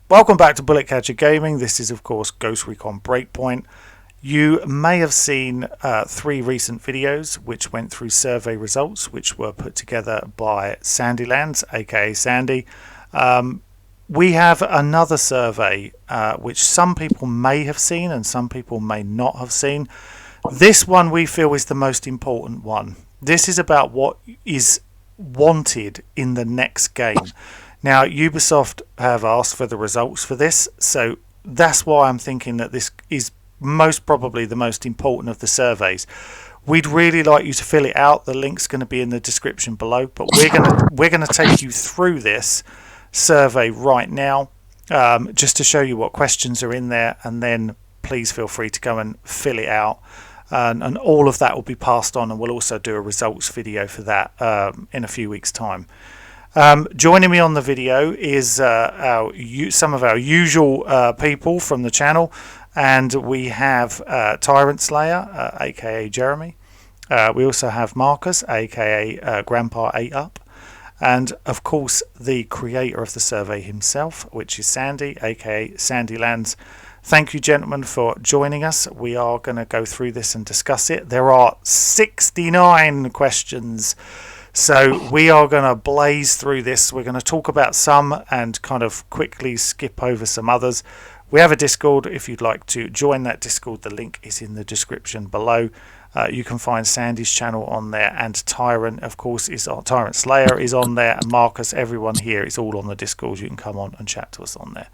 Welcome back to Bullet Catcher Gaming. This is, of course, Ghost Recon Breakpoint. You may have seen 3 recent videos which went through survey results, which were put together by Sandylands, aka Sandy. We have another survey which some people may have seen and some people may not have seen. This one we feel is the most important one. This is about what is wanted in the next game. Now, Ubisoft have asked for the results for this, so that's why I'm thinking that this is most probably the most important of the surveys. We'd really like you to fill it out. The link's going to be in the description below, but we're going to take you through this survey right now, just to show you what questions are in there, and then please feel free to go and fill it out. And all of that will be passed on, and we'll also do a results video for that in a few weeks' time. Joining me on the video is some of our usual people from the channel, and we have Tyrant Slayer, aka Jeremy. We also have Marcus, aka Grandpa 8up, and of course the creator of the survey himself, which is Sandy, aka Sandylands. Thank you, gentlemen, for joining us. We are going to go through this and discuss it. There are 69 questions. So we are going to blaze through this. We're going to talk about some and kind of quickly skip over some others. We have a Discord. If you'd like to join that Discord, the link is in the description below. You can find Sandy's channel on there, and Tyrant, of course, Tyrant Slayer is on there, and Marcus. Everyone here is all on the Discord. You can come on and chat to us on there.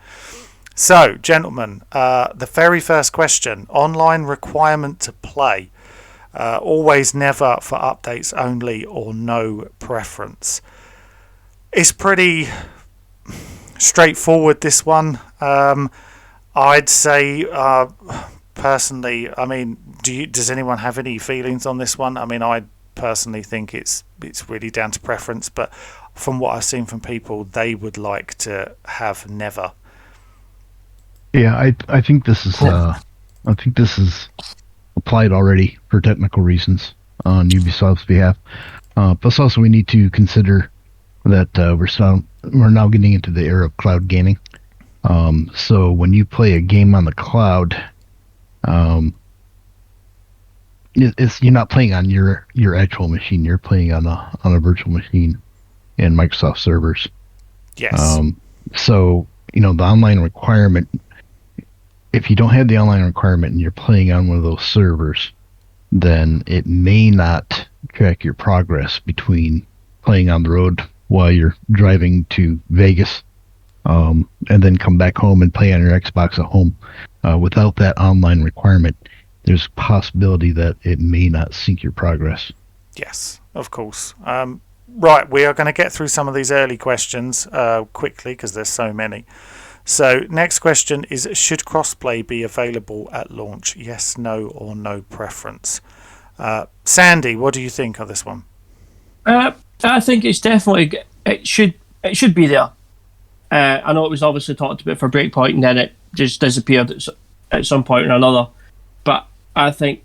So, gentlemen, the very first question: online requirement to play. Always, never, for updates only, or no preference. It's pretty straightforward, this one. I'd say personally, I mean, does anyone have any feelings on this one? I mean, I personally think it's really down to preference, but from what I've seen from people, they would like to have never. Yeah, I think this is applied already for technical reasons on Ubisoft's behalf. Plus, also we need to consider that we're now getting into the era of cloud gaming. So when you play a game on the cloud, you're not playing on your actual machine. You're playing on a virtual machine in Microsoft servers. Yes. So the online requirement. If you don't have the online requirement and you're playing on one of those servers, then it may not track your progress between playing on the road while you're driving to Vegas, and then come back home and play on your Xbox at home. Without that online requirement, there's a possibility that it may not sync your progress. Yes, of course. Right, we are going to get through some of these early questions quickly because there's so many. So, next question is, should crossplay be available at launch? Yes, no, or no preference? Sandy, what do you think of this one? I think it's definitely, it should be there. I know it was obviously talked about for Breakpoint and then it just disappeared at some point or another. But I think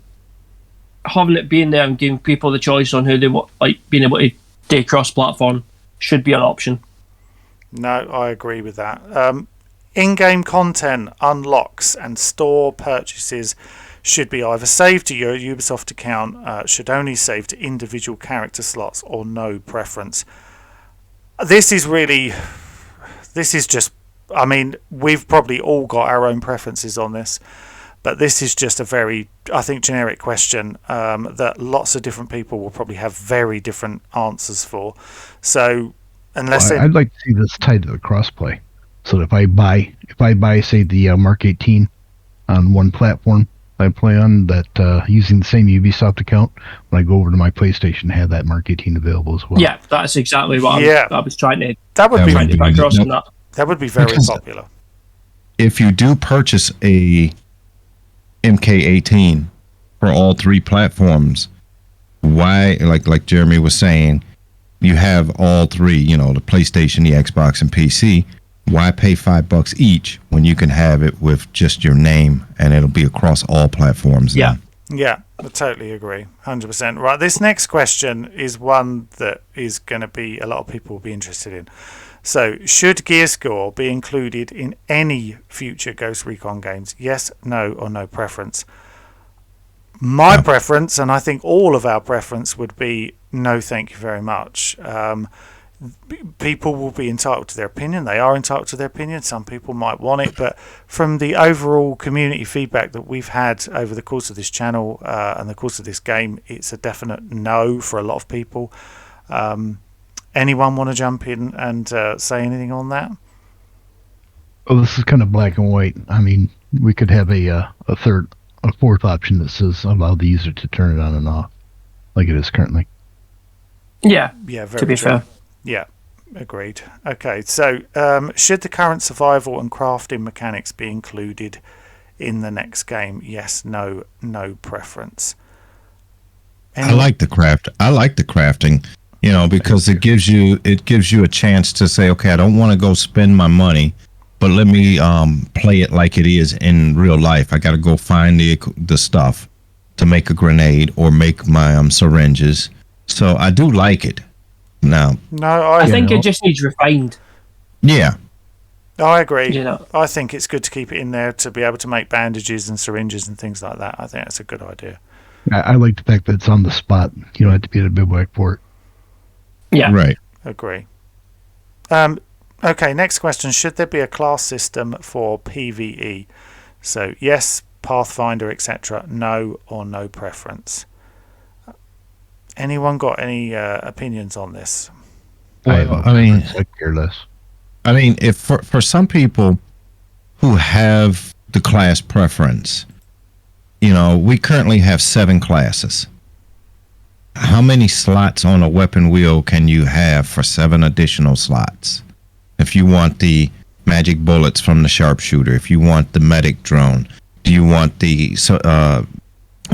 having it being there and giving people the choice on who they want, like being able to do cross-platform, should be an option. No, I agree with that. In-game content, unlocks and store purchases should be either saved to your Ubisoft account, should only save to individual character slots, or no preference. This is just, I mean, we've probably all got our own preferences on this, but this is just a very, I think, generic question that lots of different people will probably have very different answers for. So, I'd like to see this tied to the crossplay. So if I buy, say, the Mark 18 on one platform I play on, that using the same Ubisoft account, when I go over to my PlayStation, have that Mark 18 available as well. Yeah, that's exactly what I was trying to. That would be across on that. That would be very popular. If you do purchase a MK18 for all 3 platforms, why, like Jeremy was saying, you have all 3, the PlayStation, the Xbox, and PC. Why pay $5 each when you can have it with just your name and it'll be across all platforms? Yeah, Yeah, I totally agree. 100%. Right, this next question is one that is going to be a lot of people will be interested in. So, should gear score be included in any future Ghost Recon games? Yes, no, or no preference? My preference, and I think all of our preference, would be no, thank you very much. People will be entitled to their opinion. They are entitled to their opinion. Some people might want it, but from the overall community feedback that we've had over the course of this channel and the course of this game, it's a definite no for a lot of people. Anyone want to jump in and say anything on that? Oh, this is kind of black and white. I mean, we could have a fourth option that says allow the user to turn it on and off, like it is currently. Yeah, very to be true. fair. Yeah, agreed. Okay, so should the current survival and crafting mechanics be included in the next game? Yes, no, no preference. I like the crafting, because it gives you a chance to say, okay, I don't want to go spend my money, but let me play it like it is in real life. I got to go find the stuff to make a grenade or make my syringes. So I do like it. No, I think it just needs refined. Yeah. I agree. I think it's good to keep it in there to be able to make bandages and syringes and things like that. I think that's a good idea. I like the fact that it's on the spot. You don't have to be at a bivouac for it. Yeah. Right. Agree. Okay, next question. Should there be a class system for PvE? So, yes, Pathfinder, etc. No or no preference. Anyone got any opinions on this? I mean, I care less. I mean, if for some people who have the class preference, we currently have 7 classes. How many slots on a weapon wheel can you have for 7 additional slots? If you want the magic bullets from the sharpshooter, if you want the medic drone, do you want the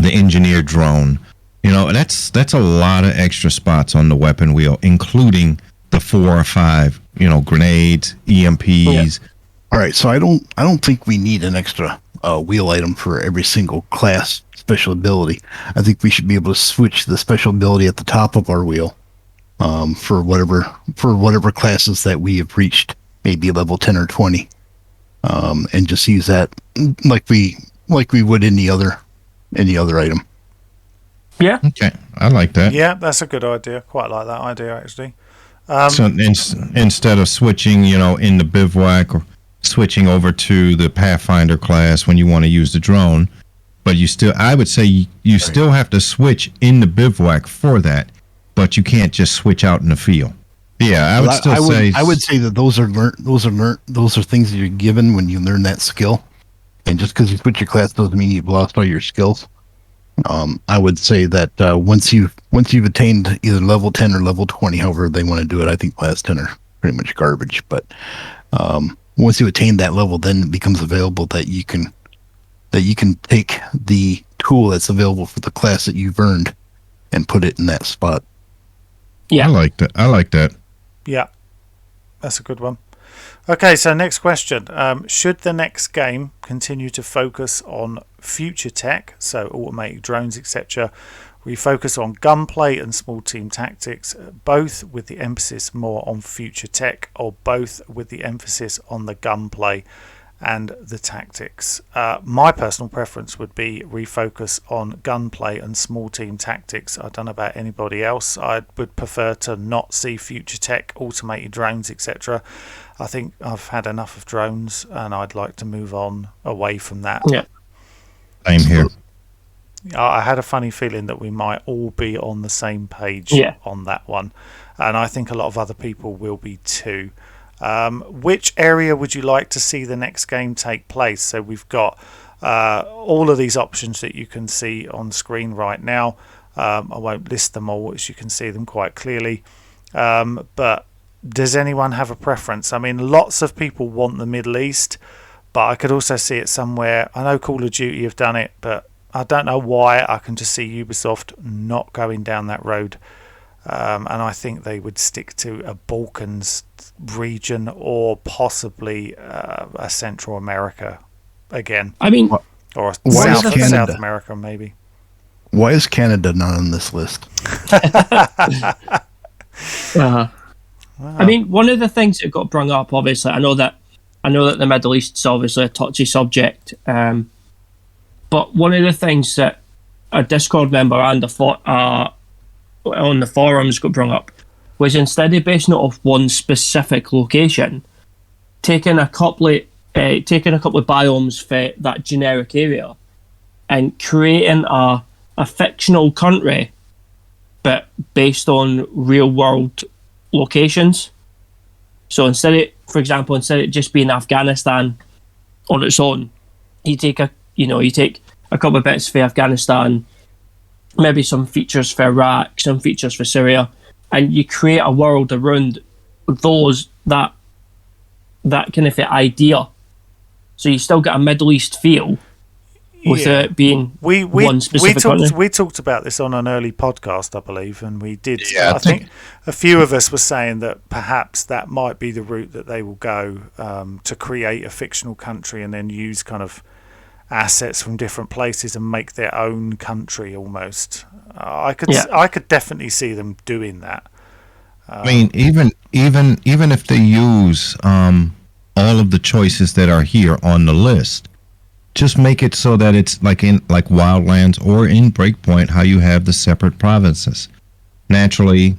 engineer drone? That's a lot of extra spots on the weapon wheel, including the 4 or 5, grenades, EMPs. Yeah. All right, so I don't think we need an extra wheel item for every single class special ability. I think we should be able to switch the special ability at the top of our wheel for whatever classes that we have reached, maybe level 10 or 20, and just use that like we would any other item. Yeah. Okay, I like that. Yeah, that's a good idea. Quite like that idea, actually. So instead of switching, in the bivouac or switching over to the Pathfinder class when you want to use the drone, but I would say you still have to switch in the bivouac for that, but you can't just switch out in the field. Yeah, I would say that those are things that you're given when you learn that skill, and just because you switch your class doesn't mean you've lost all your skills. I would say that once you've attained either level 10 or level 20, however they want to do it, I think class 10 are pretty much garbage. But once you attain that level, then it becomes available that you can take the tool that's available for the class that you've earned and put it in that spot. Yeah, I like that. Yeah, that's a good one. Okay, so next question. Should the next game continue to focus on future tech, so automated drones, etc., we focus on gunplay and small team tactics, both with the emphasis more on future tech, or both with the emphasis on the gunplay and the tactics? My personal preference would be refocus on gunplay and small team tactics. I don't know about anybody else. I would prefer to not see future tech, automated drones, etc. I think I've had enough of drones and I'd like to move on away from that. Yeah. Same here. I had a funny feeling that we might all be on the same page on that one, and I think a lot of other people will be too. Which area would you like to see the next game take place? So we've got all of these options that you can see on screen right now. I won't list them all, as you can see them quite clearly. But does anyone have a preference? I mean, lots of people want the Middle East, but I could also see it somewhere. I know Call of Duty have done it, but I don't know why. I can just see Ubisoft not going down that road. And I think they would stick to a Balkans region or possibly a Central America again. I mean, or South America maybe. Why is Canada not on this list? I mean, one of the things that got brung up, obviously, I know that the Middle East is obviously a touchy subject, but one of the things that a Discord member and on the forums got brung up was, instead of basing it off one specific location, taking a couple of biomes for that generic area and creating a fictional country, but based on real world locations. So instead of just being Afghanistan on its own, you take a couple of bits for Afghanistan, maybe some features for Iraq, some features for Syria, and you create a world around that kind of idea. So you still get a Middle East feel without it being one specific country. We talked about this on an early podcast, I believe, and we did. Yeah, I think a few of us were saying that perhaps that might be the route that they will go, to create a fictional country and then use kind of assets from different places and make their own country almost. I could definitely see them doing that. I mean, even if they use all of the choices that are here on the list, just make it so that it's like Wildlands or in Breakpoint, how you have the separate provinces. Naturally,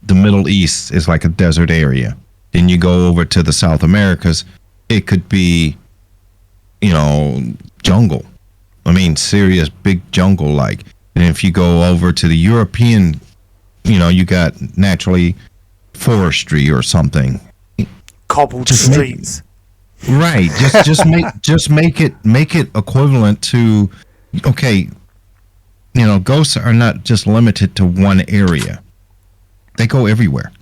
the Middle East is like a desert area. Then you go over to the South Americas, it could be, jungle. I mean, serious big jungle like. And if you go over to the European, you got naturally forestry or something. Cobbled streets. Right. Just make it equivalent to, okay, ghosts are not just limited to one area. They go everywhere.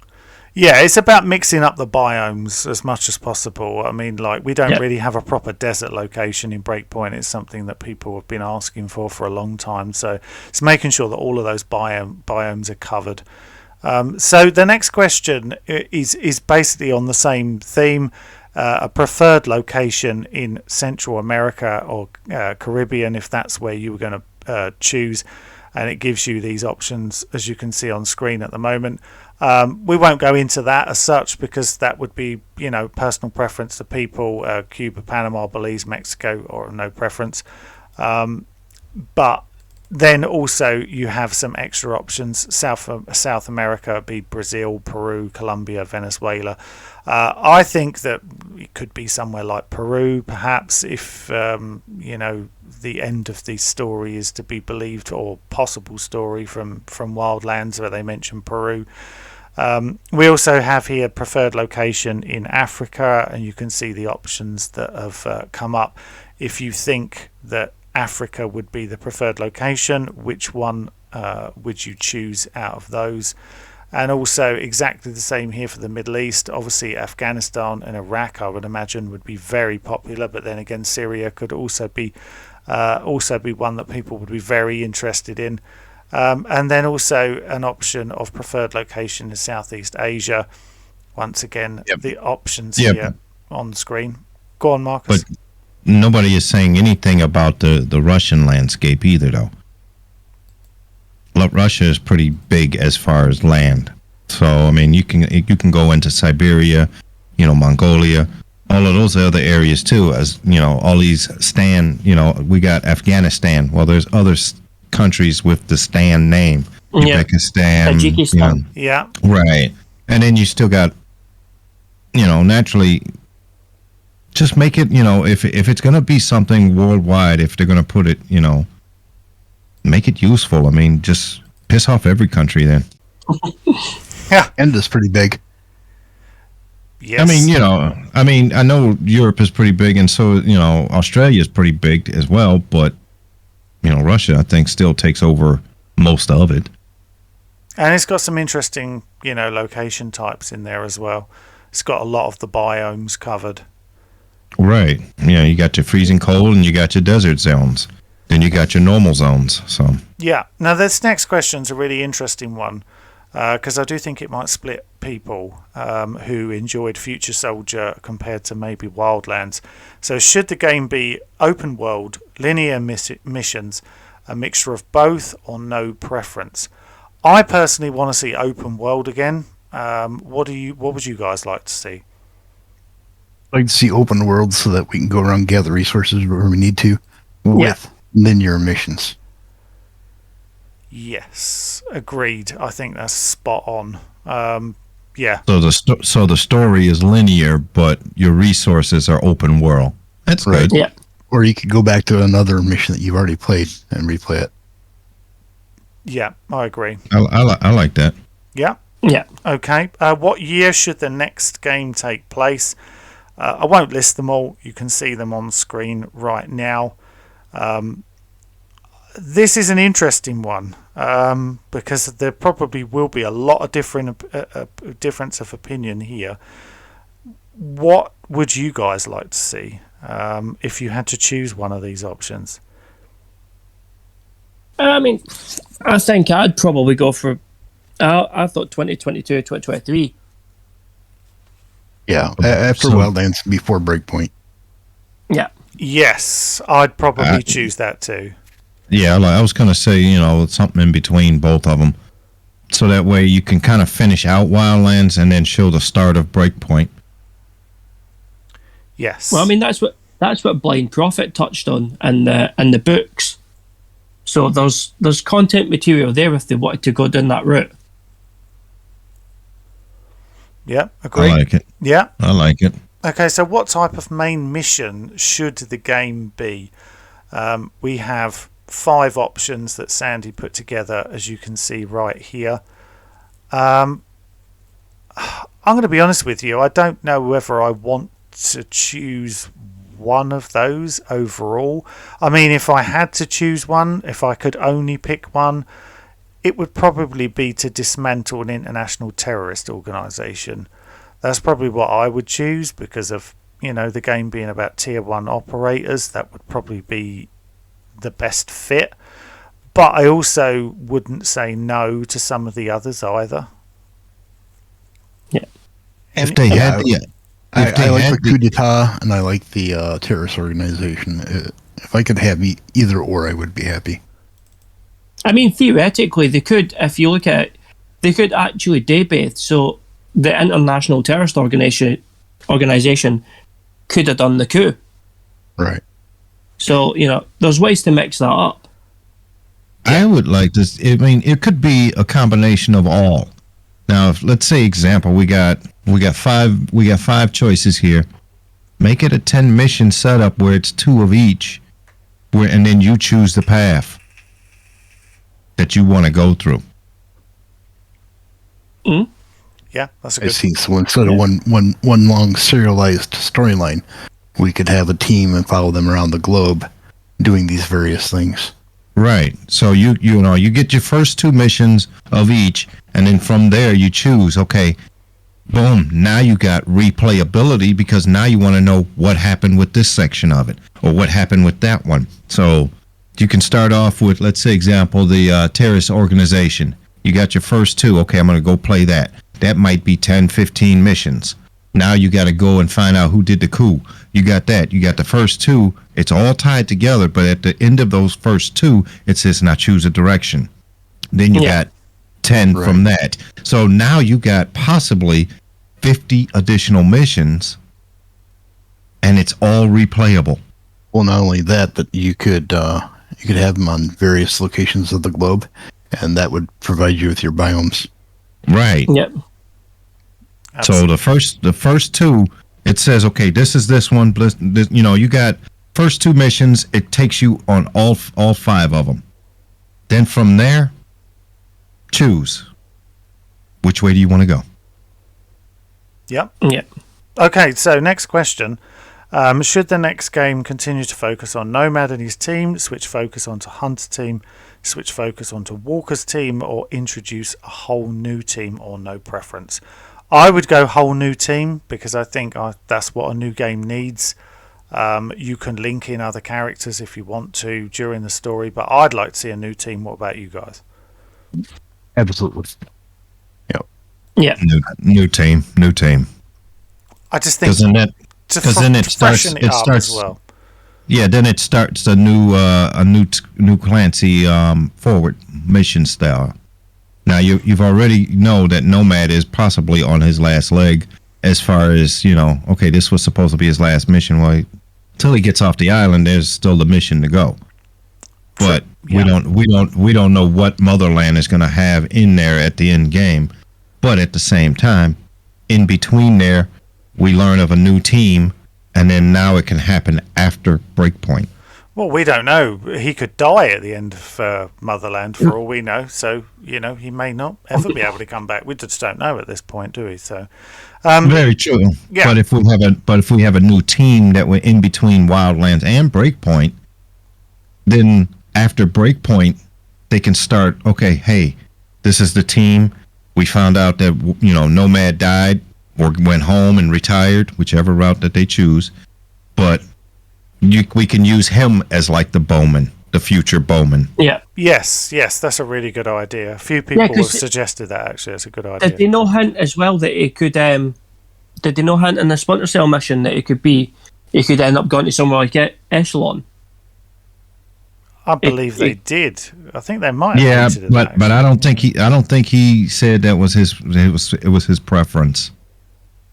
Yeah, it's about mixing up the biomes as much as possible. I mean, like, we don't really have a proper desert location in Breakpoint. It's something that people have been asking for a long time. So it's making sure that all of those biomes are covered. So the next question is basically on the same theme. A preferred location in Central America or Caribbean, if that's where you were going to choose. And it gives you these options, as you can see on screen at the moment. We won't go into that as such, because that would be, personal preference to people. Cuba, Panama, Belize, Mexico, or no preference. But then also you have some extra options. South America, be Brazil, Peru, Colombia, Venezuela. I think that it could be somewhere like Peru, perhaps, if the end of the story is to be believed, or possible story from Wildlands, where they mention Peru. We also have here preferred location in Africa, and you can see the options that have come up. If you think that Africa would be the preferred location, which one would you choose out of those? And also exactly the same here for the Middle East. Obviously Afghanistan and Iraq, I would imagine, would be very popular, but then again Syria could also be one that people would be very interested in. And then also an option of preferred location in Southeast Asia. Once again, the options here on the screen. Go on, Marcus. But nobody is saying anything about the Russian landscape either, though. Russia is pretty big as far as land. So, I mean, you can go into Siberia, Mongolia, all of those other areas too, as, all these we got Afghanistan. Well, there's other countries with the Stan name. Uzbekistan. Tajikistan. Yeah. Right. And then you still got, naturally, just make it, if it's going to be something worldwide, if they're going to put it, make it useful. I mean, just piss off every country then. Yeah. And it's pretty big. Yes. I mean, I know Europe is pretty big, and so, Australia is pretty big as well, but, Russia, I think, still takes over most of it. And it's got some interesting, location types in there as well. It's got a lot of the biomes covered. Right. You got your freezing cold and you got your desert zones. Then you got your normal zones. So yeah. Now this next question's a really interesting one, because I do think it might split people who enjoyed Future Soldier compared to maybe Wildlands. So should the game be open world, linear missions, a mixture of both, or no preference? I personally want to see open world again. What would you guys like to see? I'd like to see open world so that we can go around gather resources where we need to with linear missions. Yes, agreed. I think that's spot on. Yeah. So the story is linear, but your resources are open world. That's Right. good. Yeah. Or you could go back to another mission that you've already played and replay it. Yeah, I agree. I like that. Yeah. Yeah. Okay. What year should the next game take place? I won't list them all. You can see them on screen right now. This is an interesting one because there probably will be a lot of difference of opinion here. What would you guys like to see if you had to choose one of these options? I mean, I think I'd probably go for. I thought 2022, 2023. Yeah, after Wildlands, before Breakpoint. Yeah. Yes, I'd probably choose that too. Yeah, I was going to say, something in between both of them. So that way you can kind of finish out Wildlands and then show the start of Breakpoint. Yes. Well, I mean, that's what Blind Prophet touched on in the books. So there's content material there if they wanted to go down that route. Yeah, agree. I like it. Yeah. I like it. Okay, so what type of main mission should the game be? We have 5 options that Sandy put together, as you can see right here. I'm going to be honest with you. I don't know whether I want to choose one of those overall. I mean, if I had to choose one, if I could only pick one, it would probably be to dismantle an international terrorist organisation. That's probably what I would choose because of, the game being about tier 1 operators. That would probably be the best fit. But I also wouldn't say no to some of the others either. Yeah. If they had the... I like the coup d'etat and I like the terrorist organization. If I could have either or, I would be happy. I mean, theoretically, they could, if you look at it, they could actually debate. So the international terrorist organization could have done the coup. Right. So, there's ways to mix that up. I would like this. I mean, it could be a combination of all. Now, let's say example, we got 5 choices here. Make it a 10 mission setup where it's 2 of each, and then you choose the path that you want to go through. Mm? Yeah, that's a I good. see. So instead of one long serialized storyline, we could have a team and follow them around the globe doing these various things. Right. So you get your first 2 missions of each, and then from there you choose. Okay, boom. Now you got replayability because now you want to know what happened with this section of it or what happened with that one. So you can start off with, let's say, example, the terrorist organization. You got your first 2. Okay, I'm going to go play that. That might be 10, 15 missions. Now you got to go and find out who did the coup. You got that. You got the first 2. It's all tied together, but at the end of those first 2, it says now choose a direction. Then you got 10 from that. So now you got possibly 50 additional missions, and it's all replayable. Well, not only that, but you could have them on various locations of the globe, and that would provide you with your biomes. Right. Yep. So the first 2, it says, okay, this is this one. You got first 2 missions. It takes you on all 5 of them. Then from there, choose which way do you want to go. Yep. Yep. Okay, so next question. Should the next game continue to focus on Nomad and his team, switch focus onto Hunter team, switch focus onto Walker's team, or introduce a whole new team, or no preference? I would go whole new team because I think that's what a new game needs. You can link in other characters if you want to during the story, but I'd like to see a new team. What about you guys? Absolutely. Yep. Yeah. New team. I just think Because then it starts. freshen it up as well. then it starts a new Clancy forward mission style. Now you've already know that Nomad is possibly on his last leg as far as, okay, this was supposed to be his last mission. Well, until he gets off the island, there's still the mission to go. But we don't know what Motherland is going to have in there at the end game. But at the same time, in between there, we learn of a new team, and then now it can happen after Breakpoint. Well, we don't know. He could die at the end of Motherland, for all we know. So, he may not ever be able to come back. We just don't know at this point, do we? So, very true. Yeah. But if we have a new team that we're in between Wildlands and Breakpoint, then after Breakpoint, they can start. Okay, hey, this is the team. We found out that Nomad died or went home and retired, whichever route that they choose. But we can use him as like the bowman, the future bowman. Yeah. Yes, that's a really good idea. A few people have suggested that, actually. It's a good idea. Did they not hint as well that it could, did they not hint in the Splinter Cell mission that it could end up going to somewhere like Echelon? I believe they did. I think they might have Yeah, but I don't think he said that was it was his preference.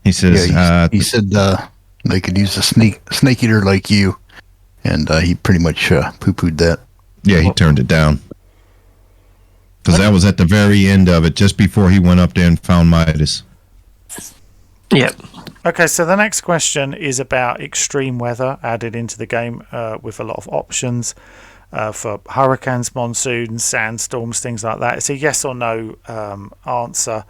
He says he said they could use a snake eater like you, and he pretty much poo-pooed that. Yeah, he turned it down because that was at the very end of it, just before he went up there and found Midas. Yep. Okay, so the next question is about extreme weather added into the game with a lot of options for hurricanes, monsoons, sandstorms, things like that. It's a yes or no answer.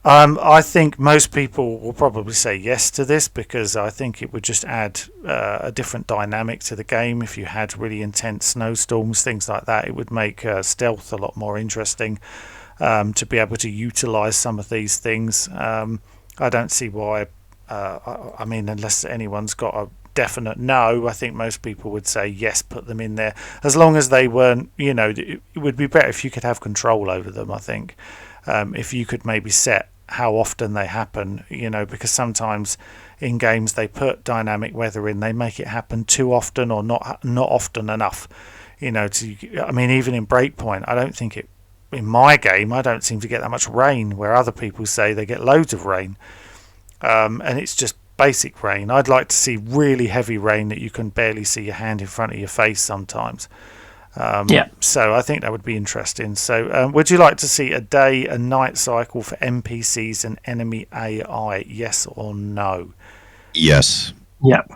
I think most people will probably say yes to this because I think it would just add a different dynamic to the game. If you had really intense snowstorms, things like that, it would make stealth a lot more interesting to be able to utilize some of these things. I don't see why. I mean, unless anyone's got a definite no, I think most people would say yes, put them in there, as long as they weren't, it would be better if you could have control over them. I think if you could maybe set how often they happen, because sometimes in games they put dynamic weather in, they make it happen too often or not often enough, I mean, even in Breakpoint, I don't think in my game I don't seem to get that much rain, where other people say they get loads of rain, and it's just basic rain. I'd like to see really heavy rain that you can barely see your hand in front of your face sometimes. So I think that would be interesting. So would you like to see a day and night cycle for NPCs and enemy AI? Yes or no? Yes. Yep.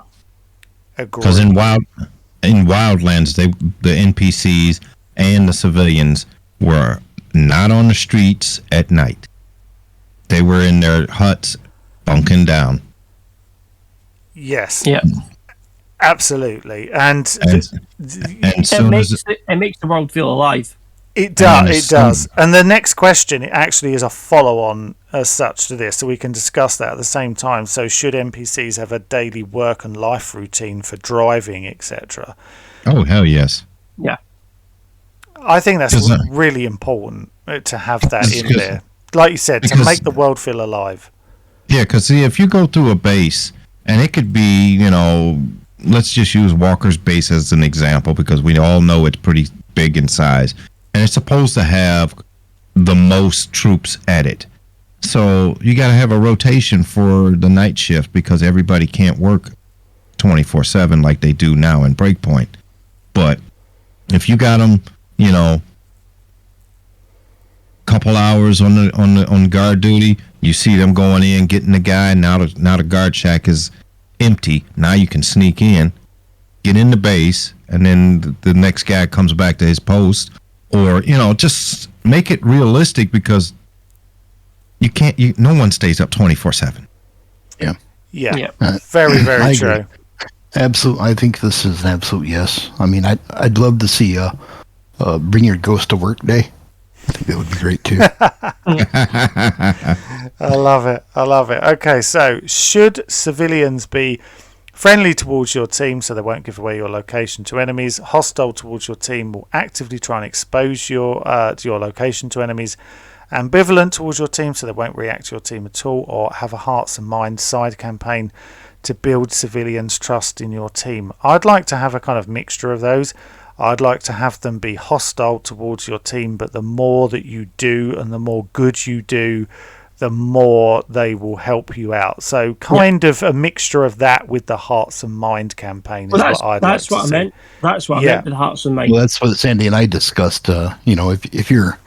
Agree. Because in Wildlands, the NPCs and the civilians were not on the streets at night. They were in their huts bunking down. Yes. Yep. Absolutely. And it makes the world feel alive. It does. And the next question, it actually is a follow-on as such to this, so we can discuss that at the same time. So should NPCs have a daily work and life routine for driving, etc.? Oh, hell yes. Yeah. I think that's really important to have that in there. Like you said, to make the world feel alive. Yeah, because see, if you go through a base, and it could be, let's just use Walker's base as an example because we all know it's pretty big in size. And it's supposed to have the most troops at it. So you got to have a rotation for the night shift because everybody can't work 24/7 like they do now in Breakpoint. But if you got them, couple hours on guard duty, you see them going in, getting the guy. Now the guard shack is empty. Now you can sneak in, get in the base, and then the next guy comes back to his post. Or just make it realistic because you can't. No one stays up 24/7. Yeah. Very, very true. Absolutely, I think this is an absolute yes. I mean, I'd love to see bring your ghost to work day. I think that would be great too. I love it. Okay, so should civilians be friendly towards your team so they won't give away your location to enemies? Hostile towards your team will actively try and expose your location to enemies, ambivalent towards your team, so they won't react to your team at all, or have a hearts and minds side campaign to build civilians' trust in your team. I'd like to have a kind of mixture of those. I'd like to have them be hostile towards your team, but the more that you do and the more good you do, the more they will help you out. So kind of a mixture of that with the hearts and mind campaign is what I'd like to see. That's what I meant. That's what I meant with hearts and mind. Well, that's what Sandy and I discussed. If you're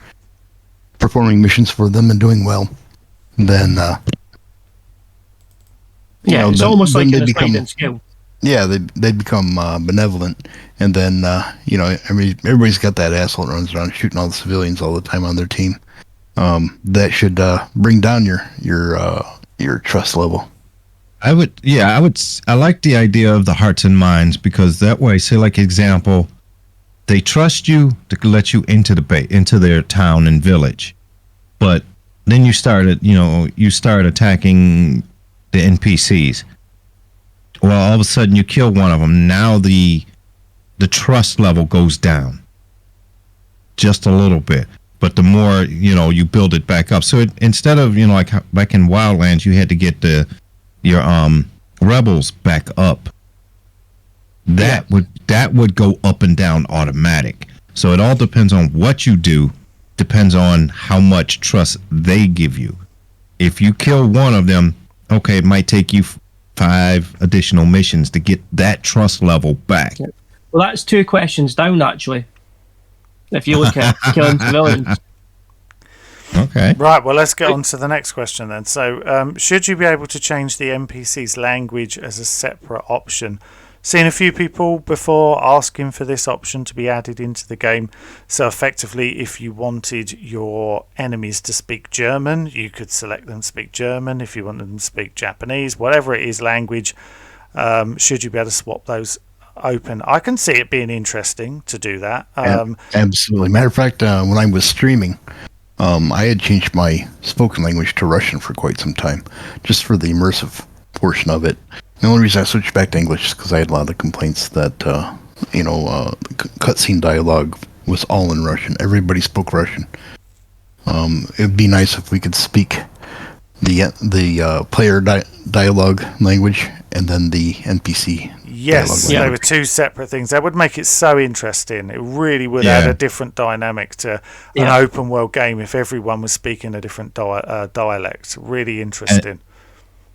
performing missions for them and doing well, then it's almost like an sliding skill. Yeah, they become benevolent, and then everybody's got that asshole that runs around shooting all the civilians all the time on their team. That should bring down your trust level. I like the idea of the hearts and minds, because that way, say like example, they trust you to let you into their town and village, but then you start attacking the NPCs. Well, all of a sudden you kill one of them. Now the trust level goes down just a little bit. But the more, you build it back up. So instead of, like back in Wildlands, you had to get your rebels back up. That would go up and down automatic. So it all depends on what you do, depends on how much trust they give you. If you kill one of them, okay, it might take you 5 additional missions to get that trust level back. Well, that's 2 questions down, actually, if you look at killing civilians. Okay. Right, well, let's get on to the next question then. So, should you be able to change the NPC's language as a separate option? Seen a few people before asking for this option to be added into the game. So effectively, if you wanted your enemies to speak German, you could select them to speak German. If you wanted them to speak Japanese, whatever it is, language, should you be able to swap those open? I can see it being interesting to do that. Absolutely. Matter of fact, when I was streaming, I had changed my spoken language to Russian for quite some time, just for the immersive portion of it. The only reason I switched back to English is because I had a lot of complaints that, cutscene dialogue was all in Russian. Everybody spoke Russian. It'd be nice if we could speak the player dialogue language and then the NPC. Yes, they were 2 separate things. That would make it so interesting. It really would add a different dynamic to an open world game if everyone was speaking a different dialect. Really interesting.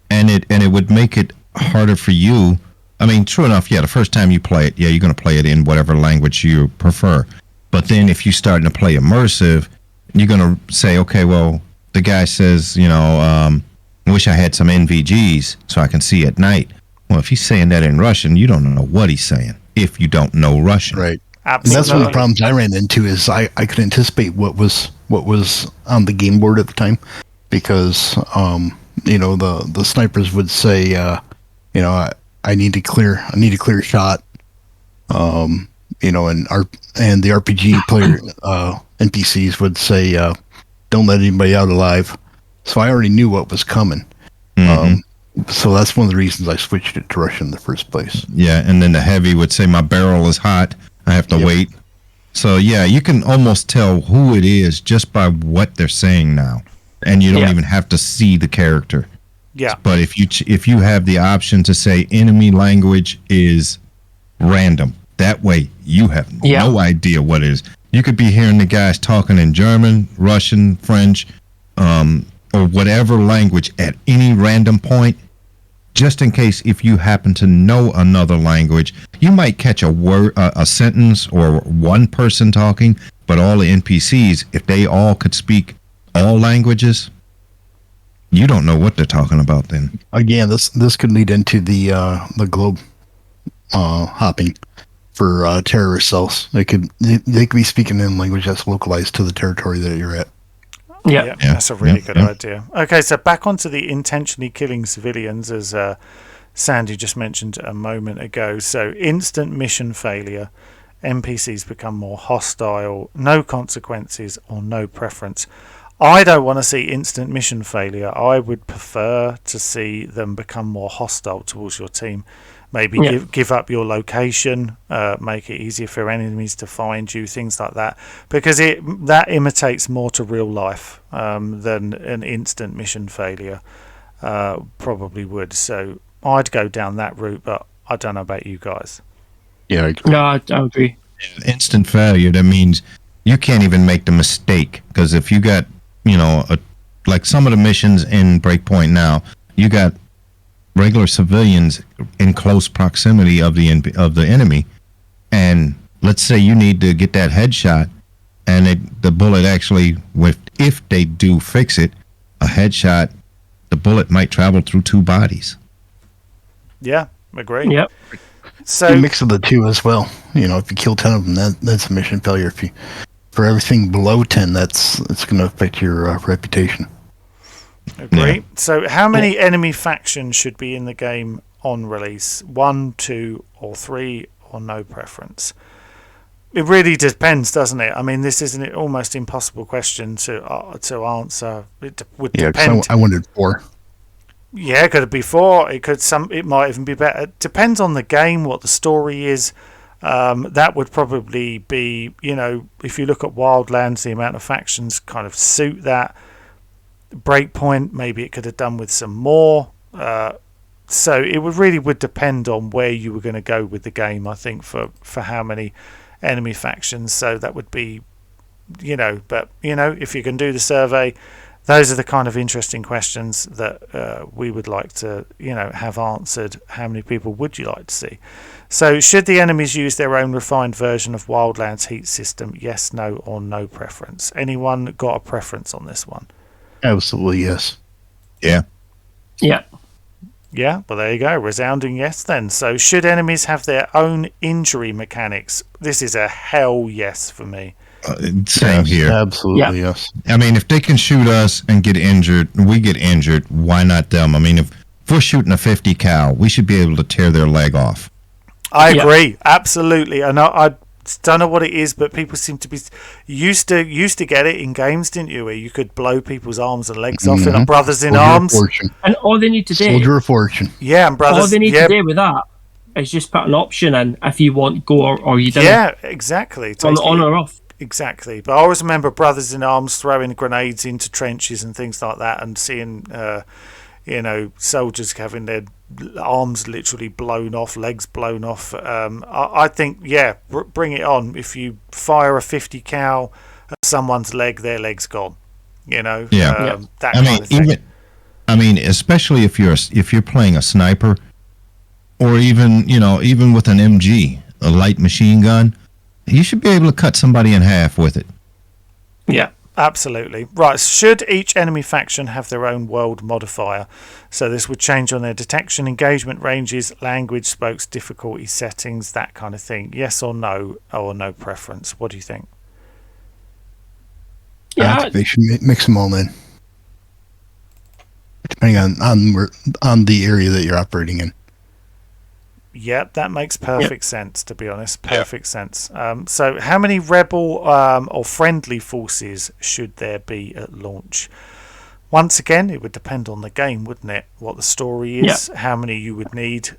And it would make it harder for you. I mean, true enough, the first time you play it, you're going to play it in whatever language you prefer. But then if you're starting to play immersive, you're going to say, okay, well, the guy says, I wish I had some NVGs so I can see at night. Well, if he's saying that in Russian, you don't know what he's saying if you don't know Russision. Right. Absolutely. And that's one of the problems I ran into is I could anticipate what was on the game board at the time, because the snipers would say I need to clear a shot, and the RPG player NPCs would say don't let anybody out alive. So I already knew what was coming. Mm-hmm. So that's one of the reasons I switched it to Russian in the first place. Yeah, and then the heavy would say my barrel is hot. I have to wait. So you can almost tell who it is just by what they're saying now, and you don't even have to see the character. Yeah. But if you have the option to say enemy language is random, that way you have no idea what it is. You could be hearing the guys talking in German, Russian, French, or whatever language at any random point. Just in case, if you happen to know another language, you might catch a word, a sentence, or one person talking. But all the NPCs, if they all could speak all languages, you don't know what they're talking about then. Again, this could lead into the globe hopping for terrorist cells. They could be speaking in language that's localized to the territory that you're at. Yeah, that's a really good idea. Okay, so back onto the intentionally killing civilians, as Sandy just mentioned a moment ago. So instant mission failure, NPCs become more hostile, no consequences or no preference. I don't want to see instant mission failure. I would prefer to see them become more hostile towards your team. Maybe give up your location, make it easier for enemies to find you, things like that. Because that imitates more to real life than an instant mission failure probably would. So I'd go down that route, but I don't know about you guys. Yeah, No, I agree. Instant failure, that means you can't even make the mistake. Because if you got, like some of the missions in Breakpoint now, you got regular civilians in close proximity of the enemy, and let's say you need to get that headshot, and the bullet actually, if they do fix it, a headshot, the bullet might travel through 2 bodies. Yeah, agree. Yep. So a mix of the two as well. If you kill 10 of them, that's a mission failure. For everything below 10, it's going to affect your reputation. agree. Yeah. So how many enemy factions should be in the game on release? 1, 2, or 3, or no preference? It really depends, doesn't it? I mean, this is an almost impossible question to answer. It would depend. I wanted 4. Yeah, could it be 4? It might even be better. Depends on the game, what the story is. That would probably be, if you look at Wildlands, the amount of factions kind of suit that. Breakpoint, maybe it could have done with some more. So it would depend on where you were going to go with the game, I think, for how many enemy factions. So that would be, but if you can do the survey, those are the kind of interesting questions that we would like to have answered. How many people would you like to see? So should the enemies use their own refined version of Wildlands heat system? Yes, no, or no preference? Anyone got a preference on this one? Absolutely, yes. Yeah. Yeah. Yeah, well, there you go. Resounding yes then. So should enemies have their own injury mechanics? This is a hell yes for me. Same here. Absolutely, yes. I mean, if they can shoot us and get injured, we get injured, why not them? I mean, if we're shooting a 50 cal, we should be able to tear their leg off. I agree. Absolutely. And I don't know what it is, but people seem to be used to get it in games, didn't you? Where you could blow people's arms and legs off in Brothers in Arms. And all they need to do, Soldier of Fortune. Yeah, and Brothers. all they need to do with that is just put an option in if you want go or you don't. Yeah, exactly. On or off. Exactly. But I always remember Brothers in Arms throwing grenades into trenches and things like that, and seeing soldiers having their arms literally blown off, legs blown off. I think, bring it on. If you fire a 50 cal at someone's leg, their leg's gone. That kind of thing. Especially if you're playing a sniper, or even with an MG, a light machine gun, you should be able to cut somebody in half with it. Yeah. Absolutely. Right, should each enemy faction have their own world modifier? So this would change on their detection, engagement ranges, language, spokes, difficulty settings, that kind of thing. Yes or no, or no preference? What do you think? Yeah. Activation, mix them all in. Depending on the area that you're operating in. Yep, that makes perfect sense, to be honest. Perfect sense. So how many rebel or friendly forces should there be at launch? Once again, it would depend on the game, wouldn't it? What the story is, how many you would need.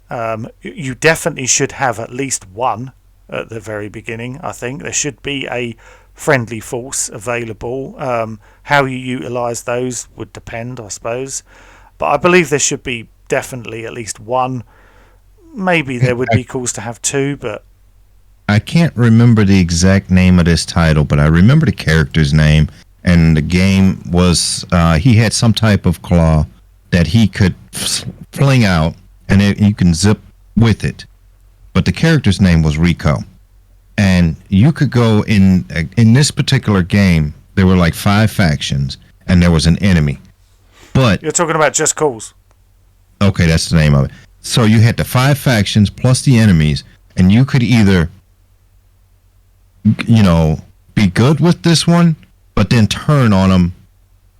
You definitely should have at least one at the very beginning, I think. There should be a friendly force available. How you utilise those would depend, I suppose. But I believe there should be definitely at least one. Maybe there would be calls to have 2, but I can't remember the exact name of this title, but I remember the character's name, and the game was he had some type of claw that he could fling out, and you can zip with it. But the character's name was Recon, and you could go in this particular game. There were like 5 factions, and there was an enemy. But you're talking about Just Cause. Okay, that's the name of it. So you had the 5 factions plus the enemies, and you could either, be good with this one, but then turn on them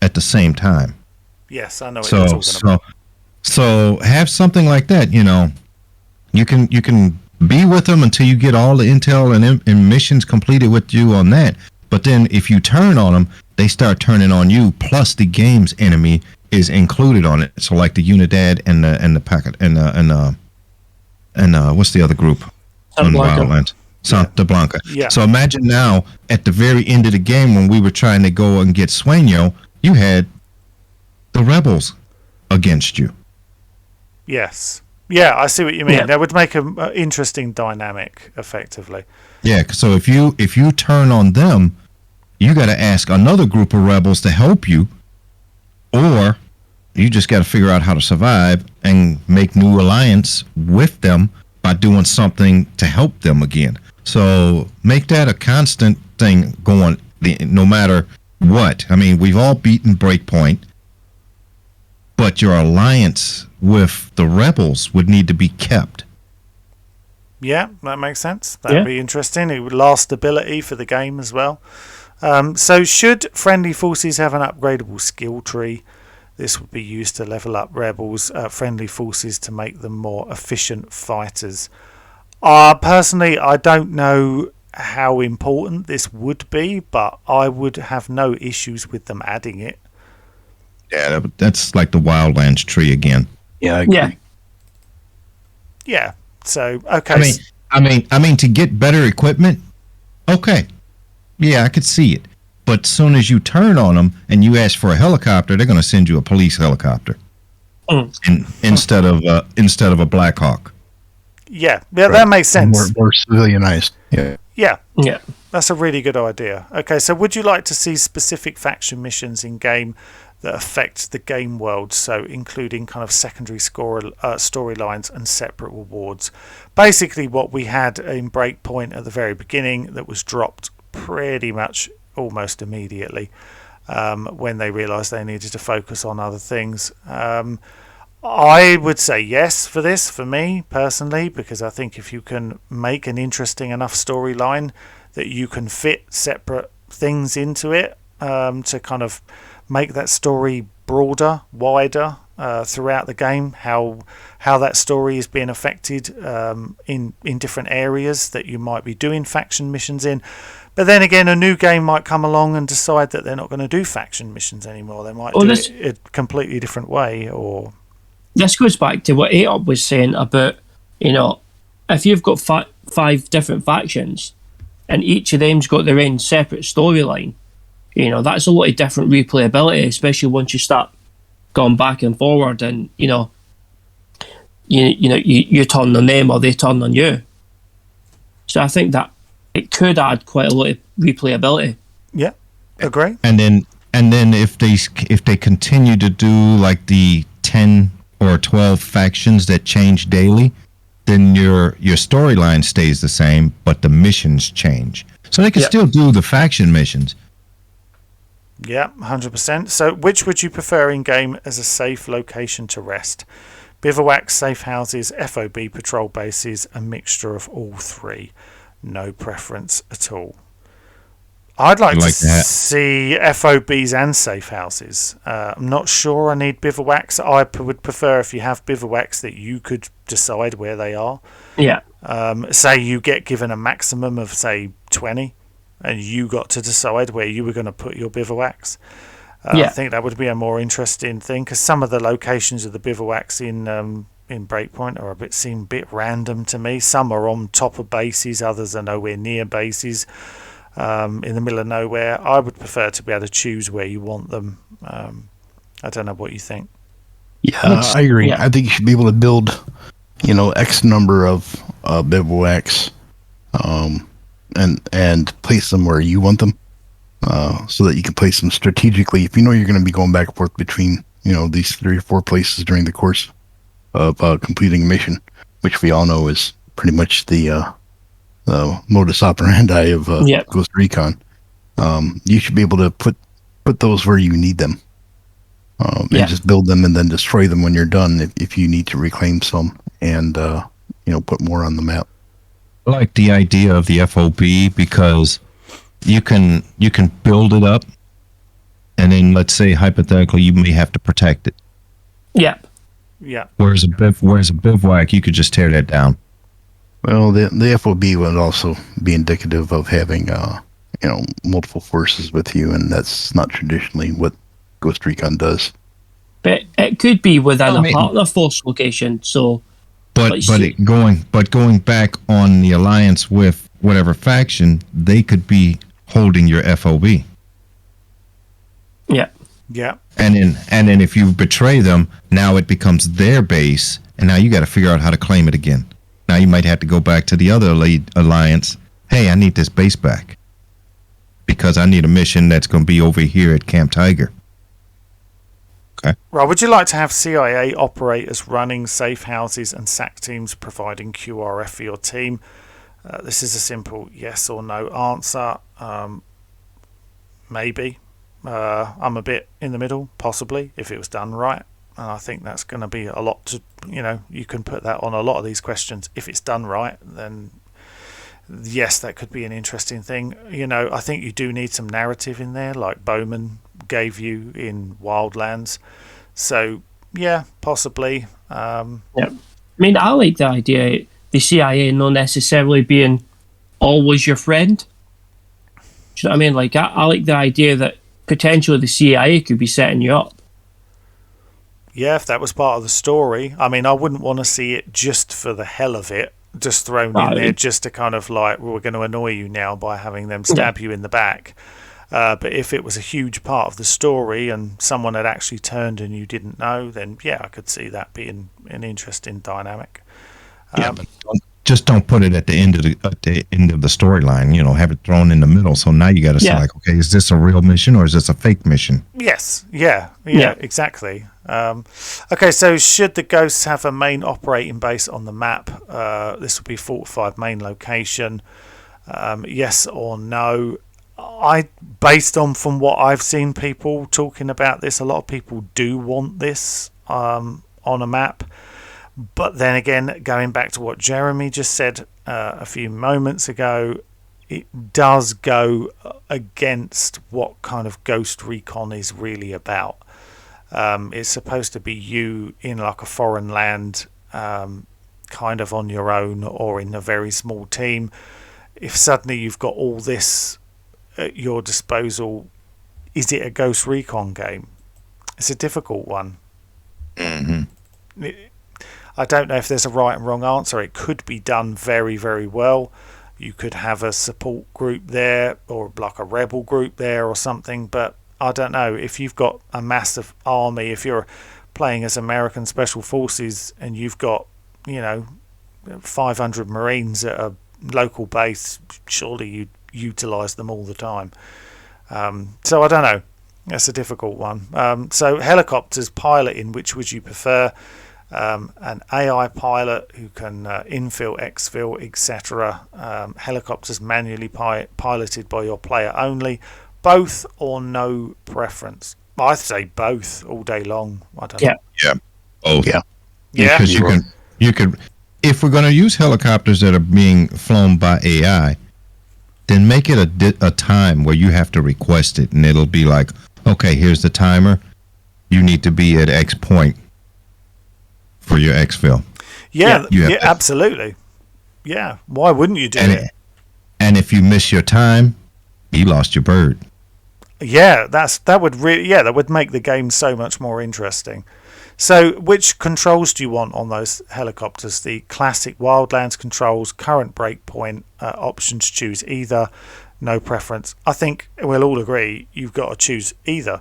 at the same time. Yes, I know what you're talking about. So have something like that. You can be with them until you get all the intel and missions completed with you on that. But then if you turn on them, they start turning on you. Plus, the game's enemy is included on it. So, like the Unidad and the packet and what's the other group on Wildlands? Santa Blanca. Yeah. So imagine now at the very end of the game when we were trying to go and get Sueño, you had the rebels against you. Yes. Yeah, I see what you mean. Yeah. That would make an interesting dynamic, effectively. Yeah. So if you turn on them, you got to ask another group of rebels to help you, or you just got to figure out how to survive and make new alliance with them by doing something to help them again. So make that a constant thing going, no matter what. I mean, we've all beaten Breakpoint, but your alliance with the rebels would need to be kept. Yeah, that makes sense. That'd be interesting. It would last stability for the game as well. So should friendly forces have an upgradable skill tree? This would be used to level up rebels, friendly forces to make them more efficient fighters. Personally, I don't know how important this would be, but I would have no issues with them adding it. Yeah, that's like the Wildlands tree again. Yeah, I agree. Yeah. Yeah. So okay. I mean, to get better equipment, okay, yeah, I could see it. But as soon as you turn on them and you ask for a helicopter, they're going to send you a police helicopter instead of a Black Hawk. Yeah, that makes sense. More civilianized. Yeah. Yeah. That's a really good idea. Okay, so would you like to see specific faction missions in game that affect the game world, so including kind of secondary storylines and separate rewards? Basically what we had in Breakpoint at the very beginning that was dropped pretty much almost immediately when they realised they needed to focus on other things. I would say yes for this, for me personally, because I think if you can make an interesting enough storyline that you can fit separate things into it to kind of make that story broader, wider throughout the game, how that story is being affected in different areas that you might be doing faction missions in. But then again, a new game might come along and decide that they're not going to do faction missions anymore. They might do it a completely different way. Or this goes back to what 8up was saying about, if you've got 5 different factions and each of them's got their own separate storyline, that's a lot of different replayability, especially once you start going back and forward and, you turn on them or they turn on you. So I think that it could add quite a lot of replayability. Yeah, agree. And then if they continue to do like the 10 or 12 factions that change daily, then your storyline stays the same, but the missions change. So they can still do the faction missions. Yeah, 100%. So which would you prefer in game as a safe location to rest? Bivouacs, safe houses, FOB patrol bases, a mixture of all three. No preference at all. I'd like to see FOBs and safe houses. I'm not sure I need bivouacs. I would prefer if you have bivouacs that you could decide where they are. Yeah. Say you get given a maximum of, say, 20, and you got to decide where you were going to put your bivouacs. I think that would be a more interesting thing, because some of the locations of the bivouacs in Breakpoint seem a bit random to me. Some are on top of bases, others are nowhere near bases. In the middle of nowhere. I would prefer to be able to choose where you want them. I don't know what you think. Yeah, I agree. Yeah. I think you should be able to build, X number of bivouacs, and place them where you want them, so that you can place them strategically. If you know you're going to be going back and forth between, these 3 or 4 places during the course of completing a mission, which we all know is pretty much the modus operandi of Ghost Recon. You should be able to put those where you need them, and just build them and then destroy them when you're done if you need to reclaim some and put more on the map. I like the idea of the FOB because you can build it up, and then let's say hypothetically you may have to protect it. Yeah. Yeah. Whereas a bivouac, you could just tear that down. Well, the FOB would also be indicative of having multiple forces with you, and that's not traditionally what Ghost Recon does. But it could be within I a mean- partner force location. So, But going back on the alliance with whatever faction, they could be holding your FOB. yeah, Yeah. And then if you betray them, now it becomes their base, and now you got to figure out how to claim it again. Now you might have to go back to the other alliance. Hey, I need this base back because I need a mission that's going to be over here at Camp Tiger. Right, would you like to have CIA operators running safe houses and SAC teams providing QRF for your team? This is a simple yes or no answer. Maybe. I'm a bit in the middle, possibly, if it was done right. And I think that's going to be a lot to, you can put that on a lot of these questions. If it's done right, then yes, that could be an interesting thing. I think you do need some narrative in there, like Bowman gave you in Wildlands. So, yeah, possibly. yeah. I mean, I like the idea, the CIA not necessarily being always your friend. Do you know what I mean? Like, I like the idea that potentially the CIA could be setting you up. Yeah, if that was part of the story. I mean, I wouldn't want to see it just for the hell of it, just thrown in there just to kind of like, well, we're going to annoy you now by having them stab you in the back. But if it was a huge part of the story and someone had actually turned and you didn't know, then yeah, I could see that being an interesting dynamic. But don't put it at the end of the storyline. Have it thrown in the middle. So now you got to say like, okay, is this a real mission or is this a fake mission? Yes, yeah, exactly. Okay, so should the Ghosts have a main operating base on the map? This would be fortified main location. Yes or no? Based on from what I've seen people talking about this, a lot of people do want this on a map. But then again, going back to what Jeremy just said a few moments ago, it does go against what kind of Ghost Recon is really about. It's supposed to be you in like a foreign land, kind of on your own or in a very small team. If suddenly you've got all this at your disposal, is it a Ghost Recon game? It's a difficult one. Mm-hmm. I don't know if there's a right and wrong answer. It could be done very, very well. You could have a support group there or like a rebel group there or something, but I don't know. If you've got a massive army, if you're playing as American Special Forces and you've got 500 Marines at a local base, surely you'd utilise them all the time. So I don't know. That's a difficult one. So helicopters piloting, which would you prefer? An AI pilot who can infill, exfil, etc. Helicopters manually piloted by your player only. Both or no preference? I'd say both all day long. I don't know. Yeah. Both. Yeah. Yeah. Because you could, if we're going to use helicopters that are being flown by AI, then make it a time where you have to request it, and it'll be like, okay, here's the timer. You need to be at X point for your exfil. Yeah, absolutely. Yeah, why wouldn't you do it? And if you miss your time, you lost your bird. Yeah, that would make the game so much more interesting. So, which controls do you want on those helicopters? The classic Wildlands controls, current breakpoint options. Choose either. No preference. I think we'll all agree you've got to choose either,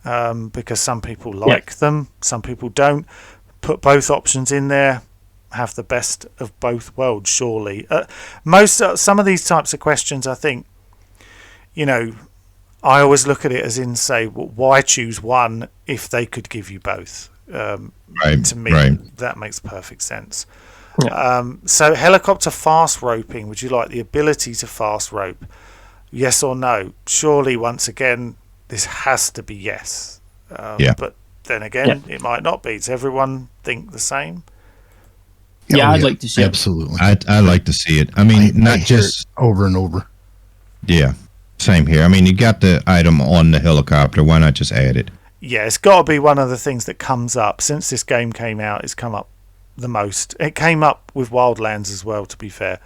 because some people like them, some people don't. Put both options in there. Have the best of both worlds. Surely, some of these types of questions, I think, I always look at it as in say, well, why choose one if they could give you both? To me, that makes perfect sense. So helicopter fast roping, would you like the ability to fast rope? Yes or no? Surely, once again, this has to be yes. But then again, it might not be. Does everyone think the same? Yeah, I'd like to see absolutely. I'd like to see it. I mean, not just over and over. Yeah, same here. I mean, you got the item on the helicopter. Why not just add it? Yeah, it's got to be one of the things that comes up. Since this game came out, it's come up the most. It came up with Wildlands as well, to be fair.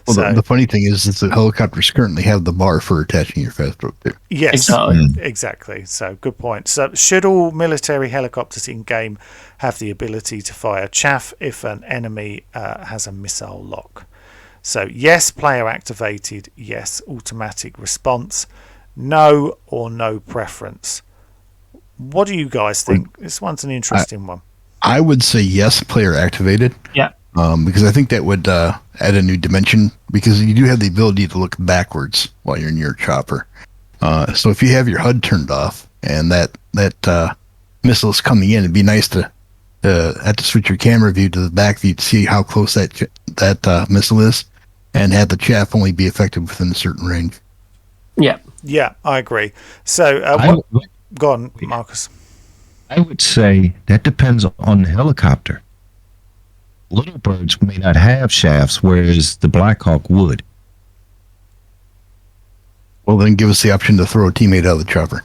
Well, So, the funny thing is that helicopters currently have the bar for attaching your fast rope too. yes, Exactly. exactly. So, good point. So, should all military helicopters in game have the ability to fire chaff if an enemy has a missile lock? So, yes, player activated. Yes, automatic response. No or no preference. What do you guys think? This one's an interesting one. I would say yes, player activated. Yeah. Because I think that would add a new dimension, because you do have the ability to look backwards while you're in your chopper. So if you have your HUD turned off and that missile is coming in, it'd be nice to have to switch your camera view to the back view to see how close that missile is, and have the chaff only be effective within a certain range. Yeah. Yeah, I agree. So, go on, Marcus. I would say that depends on the helicopter. Little birds may not have shafts, whereas the Black Hawk would. Well, then give us the option to throw a teammate out of the chopper.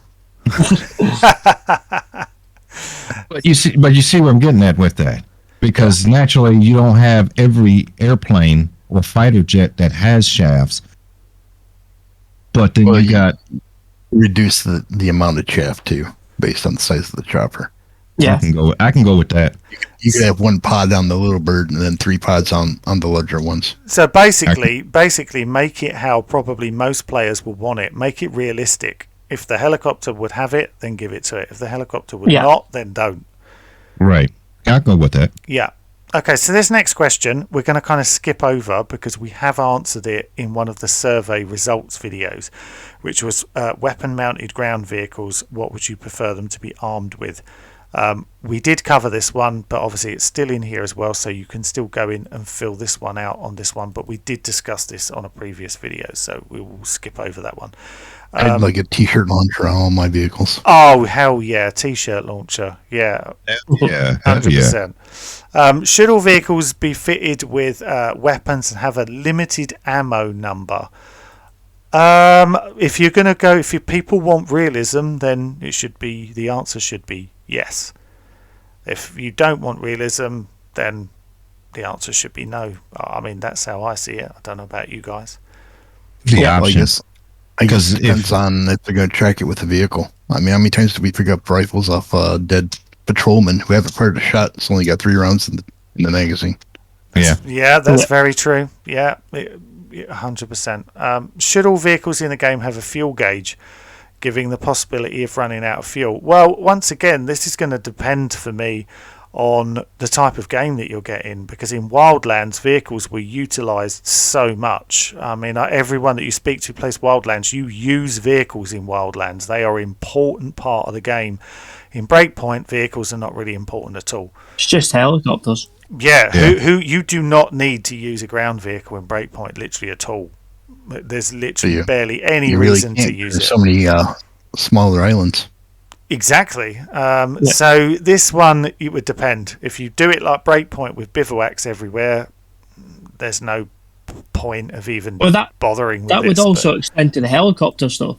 But you see where I'm getting at with that, because naturally you don't have every airplane or fighter jet that has shafts. But then Well, you got reduce the amount of chaff too, based on the size of the chopper. Yeah. I can go with that. You could have one pod on the little bird and then 3 pods on the larger ones. So basically, make it how probably most players will want it. Make it realistic. If the helicopter would have it, then give it to it. If the helicopter would not, then don't. Right. I'll go with that. Yeah. Okay, so this next question, we're going to kind of skip over because we have answered it in one of the survey results videos, which was weapon-mounted ground vehicles. What would you prefer them to be armed with? We did cover this one, but obviously it's still in here as well, so you can still go in and fill this one out on this one, but we did discuss this on a previous video, so we will skip over that one. I'd like a t-shirt launcher on all my vehicles. Oh, hell yeah, t-shirt launcher. Yeah, Yeah. 100%. Should all vehicles be fitted with weapons and have a limited ammo number? If people want realism, then the answer should be yes. If you don't want realism, then the answer should be no. I mean, that's how I see it. I don't know about you guys. The Well, option. I guess Because it depends on if they're going to track it with the vehicle. I mean, how many times do we pick up rifles off dead patrolmen who haven't fired a shot? It's only got 3 rounds in the magazine. Yeah. Yeah, that's very true. Yeah, 100%. Should all vehicles in the game have a fuel gauge, giving the possibility of running out of fuel? Well, once again, this is going to depend for me on the type of game that you're getting, because in Wildlands, vehicles were utilised so much. I mean, everyone that you speak to plays Wildlands. You use vehicles in Wildlands. They are an important part of the game. In Breakpoint, vehicles are not really important at all. It's just helicopters. Yeah. Who you do not need to use a ground vehicle in Breakpoint literally at all. There's literally barely any reason to use it. There's so many smaller islands. Exactly. So this one, it would depend. If you do it like Breakpoint with bivouacs everywhere, there's no point of even bothering with that would also extend to the helicopters, though,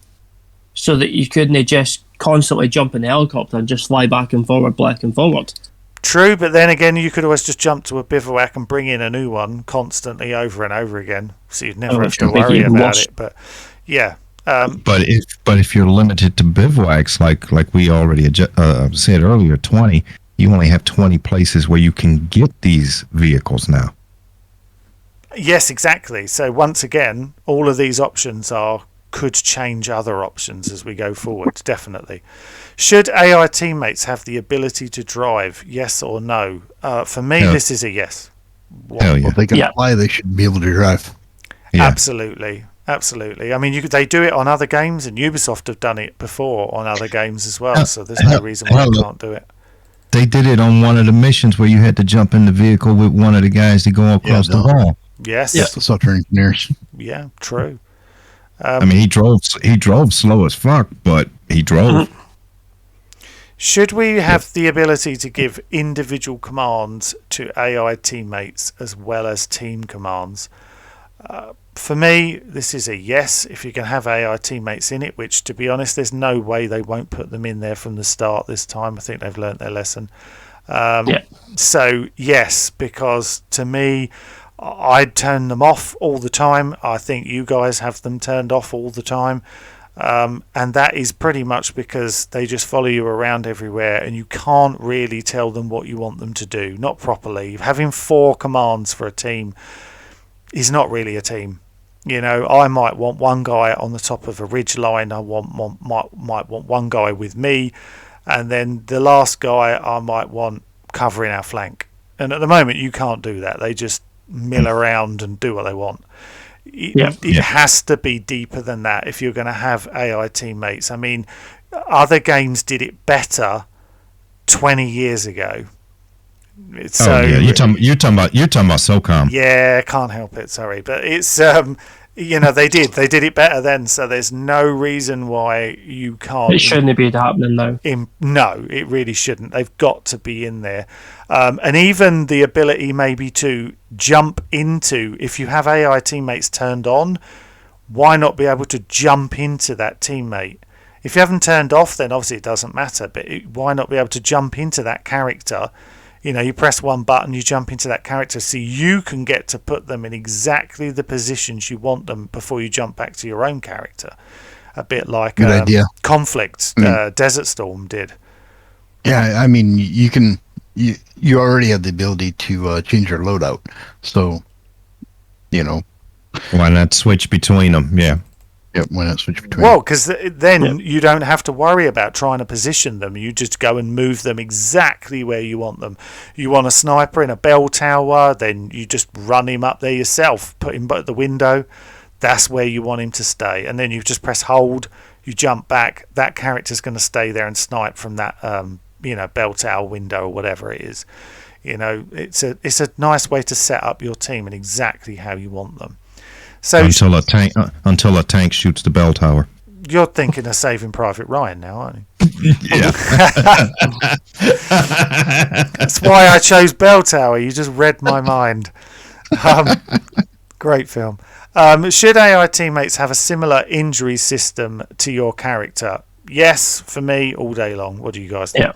so that you couldn't just constantly jump in the helicopter and just fly back and forward. True, but then again, you could always just jump to a bivouac and bring in a new one constantly over and over again, so you'd never have to worry about it. But yeah. But if you're limited to bivouacs, like we already said earlier, 20, you only have 20 places where you can get these vehicles now. Yes, exactly. So once again, all of these options could change other options as we go forward, definitely. Should AI teammates have the ability to drive, yes or no? For me, this is a yes. Hell yeah. Well, if they can fly, they should be able to drive. Yeah. Absolutely. I mean, they do it on other games, and Ubisoft have done it before on other games as well, so there's no reason why they can't do it. They did it on one of the missions where you had to jump in the vehicle with one of the guys to go across the wall. Yes. Yes, the software engineers. Yeah, true. I mean, he drove slow as fuck, but he drove. Should we have the ability to give individual commands to AI teammates as well as team commands? For me, this is a yes. If you can have AI teammates in it, which, to be honest, there's no way they won't put them in there from the start this time. I think they've learnt their lesson. So, yes, because to me, I'd turn them off all the time. I think you guys have them turned off all the time. And that is pretty much because they just follow you around everywhere and you can't really tell them what you want them to do. Not properly. Having 4 commands for a team is not really a team. You know, I might want one guy on the top of a ridge line. I might want one guy with me. And then the last guy I might want covering our flank. And at the moment you can't do that. They just mill around and do what they want. It has to be deeper than that if you're going to have AI teammates. I mean, other games did it better 20 years ago. You're talking about SOCOM. Yeah, can't help it. Sorry, but it's they did it better then. So there's no reason why you can't. It shouldn't be happening now. No, it really shouldn't. They've got to be in there, and even the ability maybe to jump into. If you have AI teammates turned on, why not be able to jump into that teammate? If you haven't turned off, then obviously it doesn't matter. But why not be able to jump into that character? You know, you press one button, you jump into that character, so you can get to put them in exactly the positions you want them before you jump back to your own character. A bit like Conflict, Desert Storm did. Yeah, I mean, you already have the ability to change your loadout, so you know. Why not switch between them? Yeah. Yep, why not switch between? Well, because then you don't have to worry about trying to position them. You just go and move them exactly where you want them. You want a sniper in a bell tower, then you just run him up there yourself, put him at the window. That's where you want him to stay. And then you just press hold, you jump back. That character's going to stay there and snipe from that bell tower window or whatever it is. You know, it's a nice way to set up your team and exactly how you want them. So until a tank shoots the bell tower. You're thinking of Saving Private Ryan now, aren't you? Yeah. That's why I chose Bell Tower. You just read my mind. Great film. Should AI teammates have a similar injury system to your character? Yes, for me, all day long. What do you guys think? Yeah.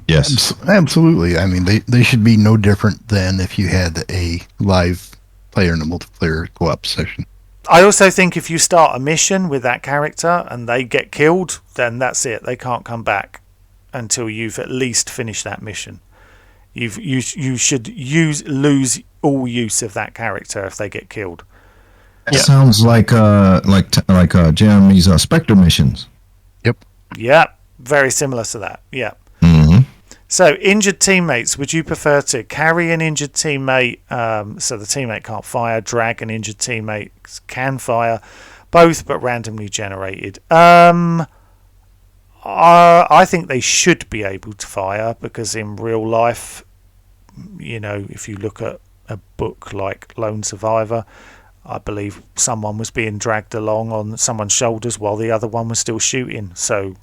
Yes. Absolutely. I mean, they should be no different than if you had a live player in a multiplayer co-op session. I also think if you start a mission with that character and they get killed, then that's it. They can't come back until you've at least finished that mission. You should lose all use of that character if they get killed. It sounds like Jeremy's Spectre missions. Yep. Yeah, very similar to that. Yeah. Mm-hmm. So, injured teammates, would you prefer to carry an injured teammate so the teammate can't fire, drag an injured teammate can fire, both but randomly generated? I think they should be able to fire because in real life, you know, if you look at a book like Lone Survivor, I believe someone was being dragged along on someone's shoulders while the other one was still shooting. So,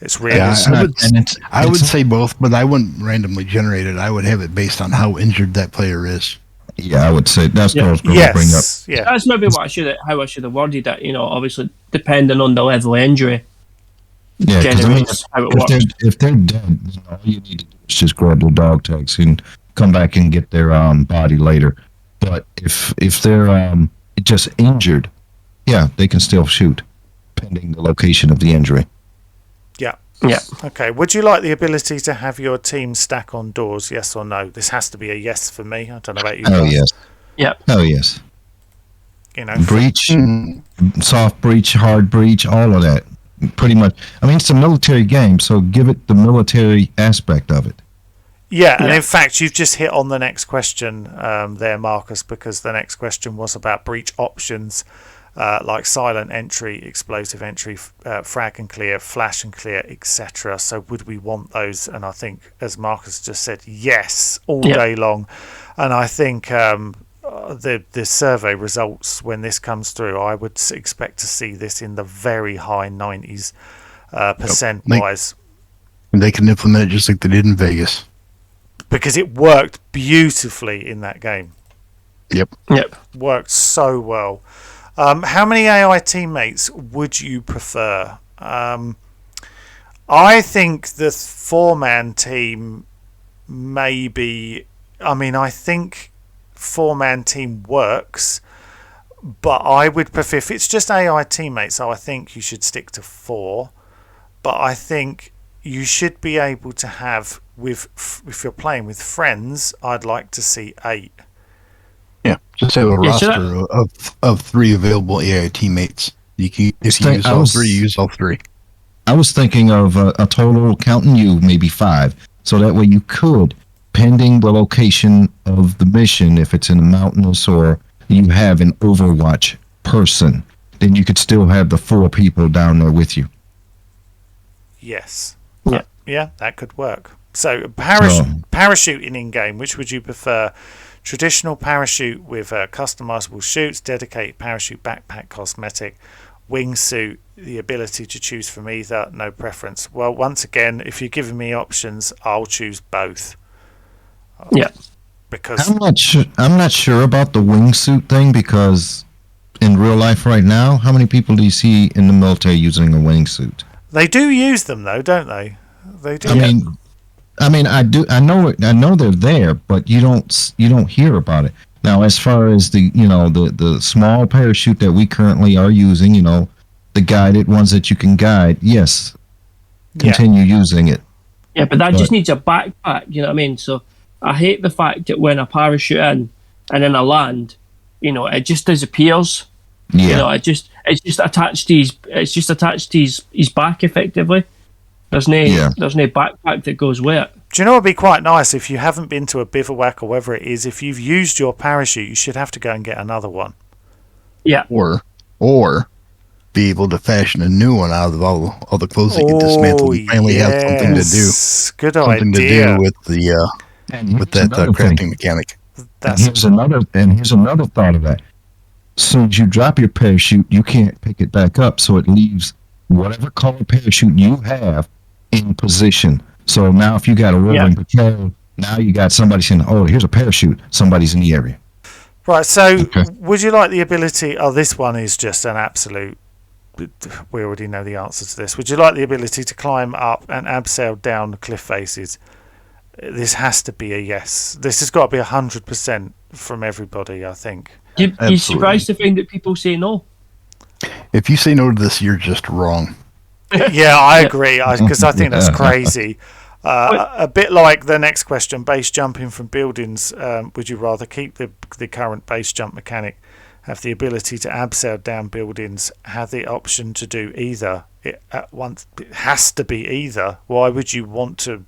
it's really. Yeah, I would say both, but I wouldn't randomly generate it. I would have it based on how injured that player is. Yeah, I would say that's what I was going to bring up. Yeah. That's maybe how I should have worded it. You know, obviously depending on the level of injury. Yeah, generates how it works. If they're dead, all you need to do is just grab the dog tags and come back and get their body later. But if they're just injured, yeah, they can still shoot, pending the location of the injury. Yeah. Okay. Would you like the ability to have your team stack on doors? Yes or no? This has to be a yes for me. I don't know about you. Oh guys. yes. Yeah. Oh yes. You know, breach, soft breach, hard breach, all of that. Pretty much. I mean, it's a military game, so give it the military aspect of it. Yeah, and in fact, you've just hit on the next question there, Marcus, because the next question was about breach options. Like silent entry, explosive entry, frag and clear, flash and clear, etc. So would we want those? And I think, as Marcus just said, yes, all day long. And I think the survey results, when this comes through, I would expect to see this in the very high 90s percent-wise. They can implement it just like they did in Vegas. Because it worked beautifully in that game. Yep. Worked so well. How many AI teammates would you prefer? I think the 4-man team maybe. I mean, I think 4-man team works, but I would prefer, if it's just AI teammates, so I think you should stick to 4. But I think you should be able to have, if you're playing with friends, I'd like to see 8. Yeah, just have a Yeah, so roster of 3 available AI teammates. You can, if you use all 3, use all 3. I was thinking of a total, counting you, maybe 5. So that way you could, pending the location of the mission, if it's in the mountains or you have an Overwatch person, then you could still have the 4 people down there with you. Yes. Yeah. Yeah, that could work. So parachuting in game, which would you prefer? Traditional parachute with customizable chutes, dedicated parachute, backpack, cosmetic, wingsuit, the ability to choose from either, no preference. Well, once again, if you're giving me options, I'll choose both. Yeah. Because I'm not sure about the wingsuit thing, because in real life right now, how many people do you see in the military using a wingsuit? they do use them though, don't they? They do. I mean, I do. I know they're there, but you don't hear about it. Now, as far as the small parachute that we currently are using, the guided ones that you can guide, yes, continue using it. Yeah, but that just needs a backpack, you know what I mean? So I hate the fact that when I parachute in and then I land, it just disappears. Yeah. It's just attached to his back effectively. There's no backpack that goes with it. Do you know what would be quite nice if you haven't been to a bivouac or wherever it is? If you've used your parachute, you should have to go and get another one. Yeah. Or be able to fashion a new one out of all the clothes that get dismantled. You finally have something to do. Good something idea. to do with the with that crafting mechanic. Here's another thought of that. As soon as you drop your parachute, you can't pick it back up, so it leaves whatever color parachute you have in position. So now if you got a roving patrol, now you got somebody saying, oh, here's a parachute. Somebody's in the area. Right, so would you like the ability... Oh, this one is just an absolute... We already know the answer to this. Would you like the ability to climb up and abseil down the cliff faces? This has to be a yes. This has got to be 100% from everybody, I think. You're surprised to find that people say no. If you say no to this, you're just wrong. Yeah, I agree, because I think that's crazy. A bit like the next question, base jumping from buildings. Would you rather keep the current base jump mechanic, have the ability to abseil down buildings, have the option to do either? It has to be either. Why would you want to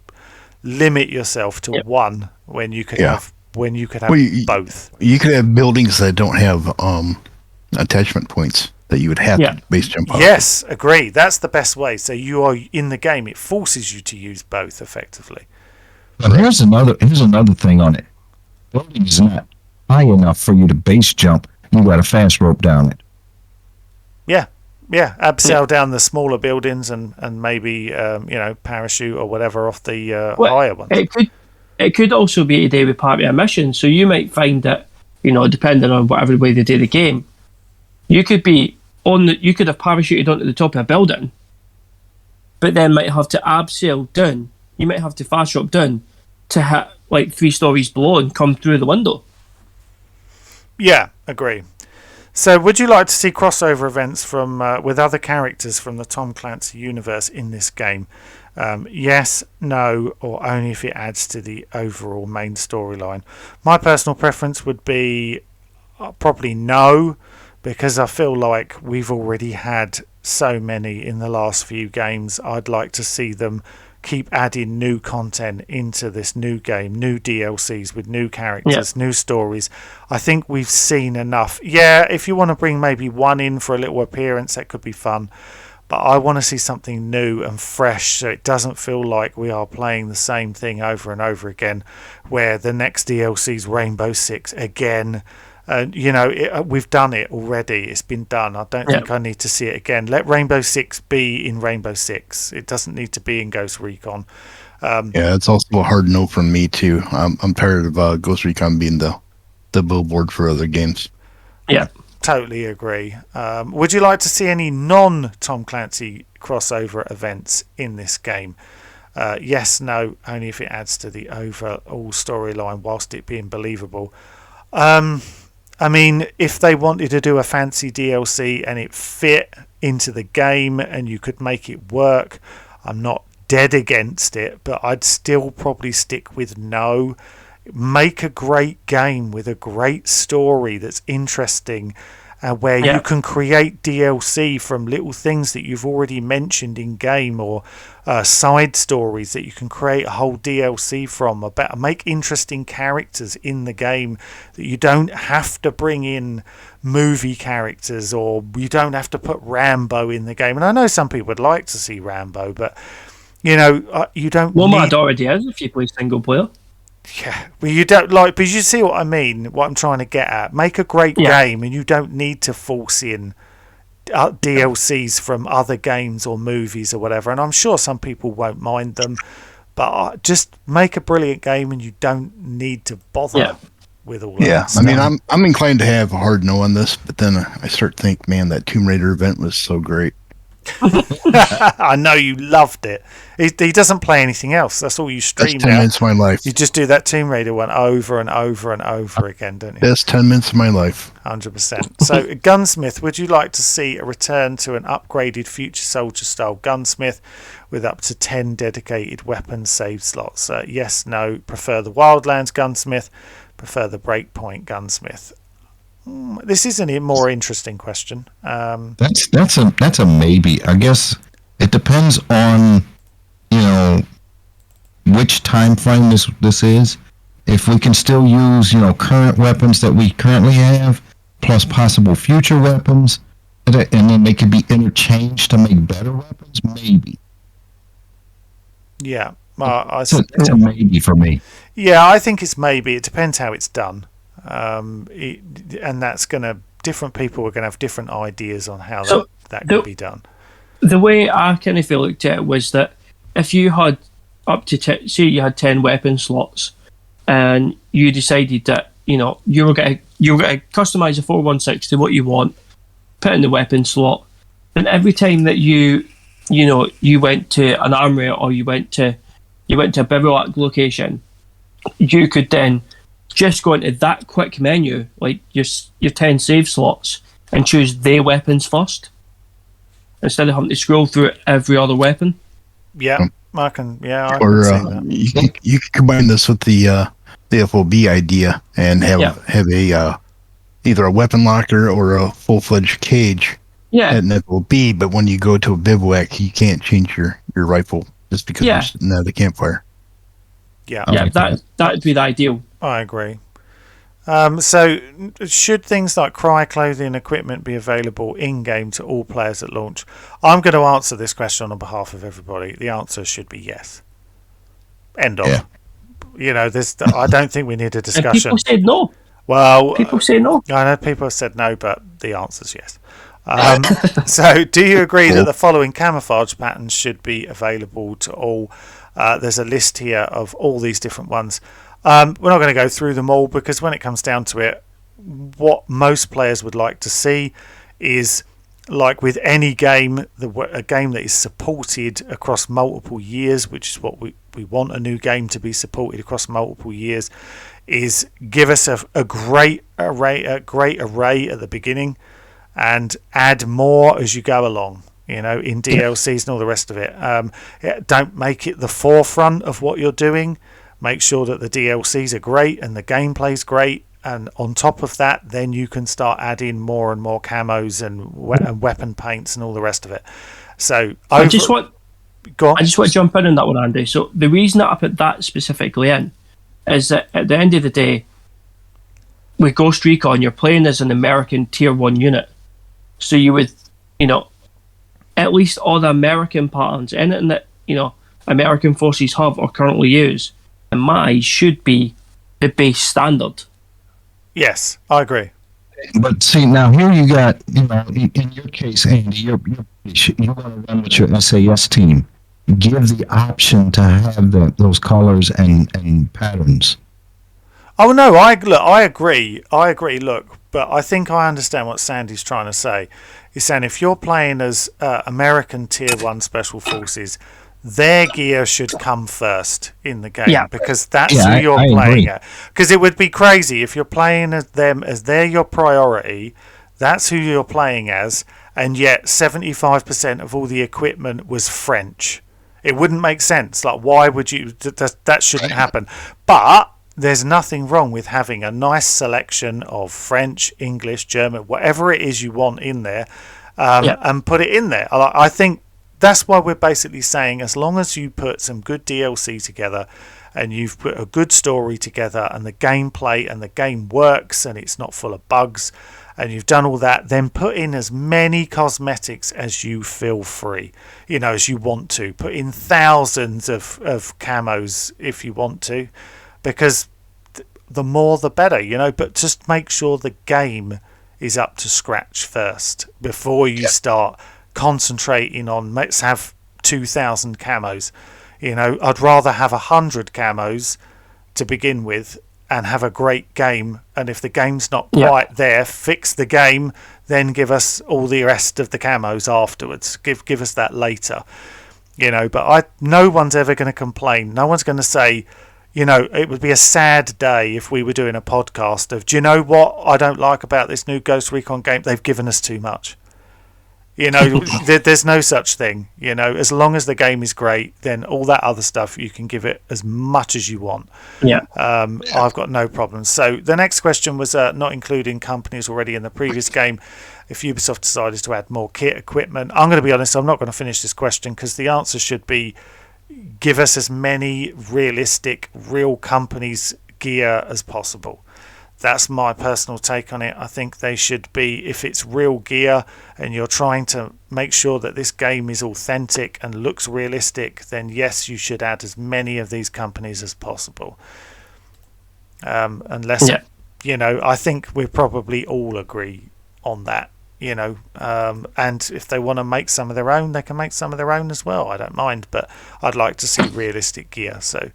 limit yourself to one when you could have both? You could have buildings that don't have attachment points that you would have to base jump off. Yes, agree. That's the best way. So you are in the game. It forces you to use both effectively. But here's another thing on it. Building's not high enough for you to base jump. You got a fast rope down it. Yeah. Abseil down the smaller buildings and maybe parachute or whatever off the higher ones. It could also be to do with part of a mission. So you might find that depending on whatever way they do the game, you could be you could have parachuted onto the top of a building, but then might have to abseil down. You might have to fast rope down to hit like 3 stories below and come through the window. Yeah, agree. So would you like to see crossover events from with other characters from the Tom Clancy universe in this game? Yes, no, or only if it adds to the overall main storyline. My personal preference would be probably no, because I feel like we've already had so many in the last few games. I'd like to see them keep adding new content into this new game, new DLCs with new characters, new stories. I think we've seen enough. Yeah, if you want to bring maybe one in for a little appearance, that could be fun. But I want to see something new and fresh, so it doesn't feel like we are playing the same thing over and over again, where the next DLC's Rainbow Six again. We've done it already. It's been done. I don't think I need to see it again. Let Rainbow Six be in Rainbow Six. It doesn't need to be in Ghost Recon. It's also a hard no from me too. I'm tired of Ghost Recon being the billboard for other games. Yeah, totally agree. Would you like to see any non-Tom Clancy crossover events in this game? Yes, no, only if it adds to the overall storyline whilst it being believable. I mean, if they wanted to do a fancy DLC and it fit into the game and you could make it work, I'm not dead against it, but I'd still probably stick with no. Make a great game with a great story that's interesting, where you can create DLC from little things that you've already mentioned in game, or side stories that you can create a whole DLC from. About make interesting characters in the game that you don't have to bring in movie characters, or you don't have to put Rambo in the game. And I know some people would like to see Rambo, but you don't. Well, my already is if you play single player. Yeah, well, you don't like, but you see what I mean, what I'm trying to get at. Make a great game, and you don't need to force in DLCs from other games or movies or whatever. And I'm sure some people won't mind them, but just make a brilliant game, and you don't need to bother with all that stuff. I mean, I'm inclined to have a hard no on this, but then I start to think, man, that Tomb Raider event was so great. I know you loved it. He doesn't play anything else. That's all you stream. Best 10 minutes of my life. You just do that Tomb Raider one over and over and over again, don't you? Best 10 minutes of my life. 100%. So, Gunsmith, would you like to see a return to an upgraded Future Soldier style gunsmith with up to 10 dedicated weapon save slots? Yes, no. Prefer the Wildlands gunsmith. Prefer the Breakpoint gunsmith. This is a more interesting question. That's a maybe. I guess it depends on which time frame this is. If we can still use current weapons that we currently have, plus possible future weapons, and then they could be interchanged to make better weapons, maybe. Yeah, it's a maybe for me. Yeah, I think it's maybe. It depends how it's done. And that's different people are going to have different ideas on how that can be done. The way I kind of looked at it was that if you had up to say you had 10 weapon slots, and you decided that you were going to customize a 4160 what you want, put in the weapon slot, and every time that you went to an armory or you went to a bivouac location, you could then just go into that quick menu, like your 10 save slots, and choose their weapons first, instead of having to scroll through every other weapon. Yeah, I can see that. You can combine this with the FOB idea and have a either a weapon locker or a full-fledged cage at an FOB, but when you go to a bivouac, you can't change your rifle just because you're sitting at the campfire. That'd be the ideal. I agree. So, should things like cryo clothing and equipment be available in-game to all players at launch? I'm going to answer this question on behalf of everybody. The answer should be yes. End of. Yeah. I don't think we need a discussion. And people said no. Well, people say no. I know people have said no, but the answer's yes. So, do you agree that the following camouflage patterns should be available to all? There's a list here of all these different ones. We're not going to go through them all, because when it comes down to it, what most players would like to see is, like with any game, a game that is supported across multiple years, which is what we want a new game to be supported across multiple years, is give us a great array at the beginning and add more as you go along. In DLCs and all the rest of it. Don't make it the forefront of what you're doing. Make sure that the DLCs are great and the gameplay's great. And on top of that, then you can start adding more and more camos and weapon paints and all the rest of it. So I just want to jump in on that one, Andy. So the reason that I put that specifically in is that at the end of the day, with Ghost Recon, you're playing as an American Tier 1 unit. So you would, at least all the American patterns, anything that American forces have or currently use, in my eyes, should be the base standard. Yes, I agree. But see, now here you got, in your case, Andy, you want to run with your SAS team. Give the option to have those colors and patterns. Oh no, I agree. Look, but I think I understand what Sandy's trying to say. He's saying if you're playing as American Tier 1 Special Forces, their gear should come first in the game, Yeah. because that's Yeah, who you're I playing agree. at. Because it would be crazy if you're playing as them, as they're your priority, that's who you're playing as, and yet 75% of all the equipment was French. It wouldn't make sense. Like, why would you? That shouldn't happen. But there's nothing wrong with having a nice selection of French, English, German, whatever it is you want in there, and put it in there. I think that's why we're basically saying, as long as you put some good DLC together and you've put a good story together and the gameplay and the game works and it's not full of bugs and you've done all that, then put in as many cosmetics as you feel free, as you want to. Put in thousands of camos if you want to, because the more the better, but just make sure the game is up to scratch first before you start concentrating on, let's have 2,000 camos. I'd rather have 100 camos to begin with and have a great game, and if the game's not quite there, fix the game, then give us all the rest of the camos afterwards. Give us that later, but no one's ever going to complain. No one's going to say, it would be a sad day if we were doing a podcast of, do you know what I don't like about this new Ghost Recon game? They've given us too much. There's no such thing. As long as the game is great, then all that other stuff you can give it as much as you want. I've got no problems. So the next question was not including companies already in the previous game. If Ubisoft decided to add more kit equipment, I'm going to be honest, I'm not going to finish this question, because the answer should be, give us as many realistic, real companies' gear as possible. That's my personal take on it. I think they should be, if it's real gear and you're trying to make sure that this game is authentic and looks realistic, then yes, you should add as many of these companies as possible. Unless, I think we probably all agree on that, and if they want to make some of their own, they can make some of their own as well. I don't mind, but I'd like to see realistic gear. So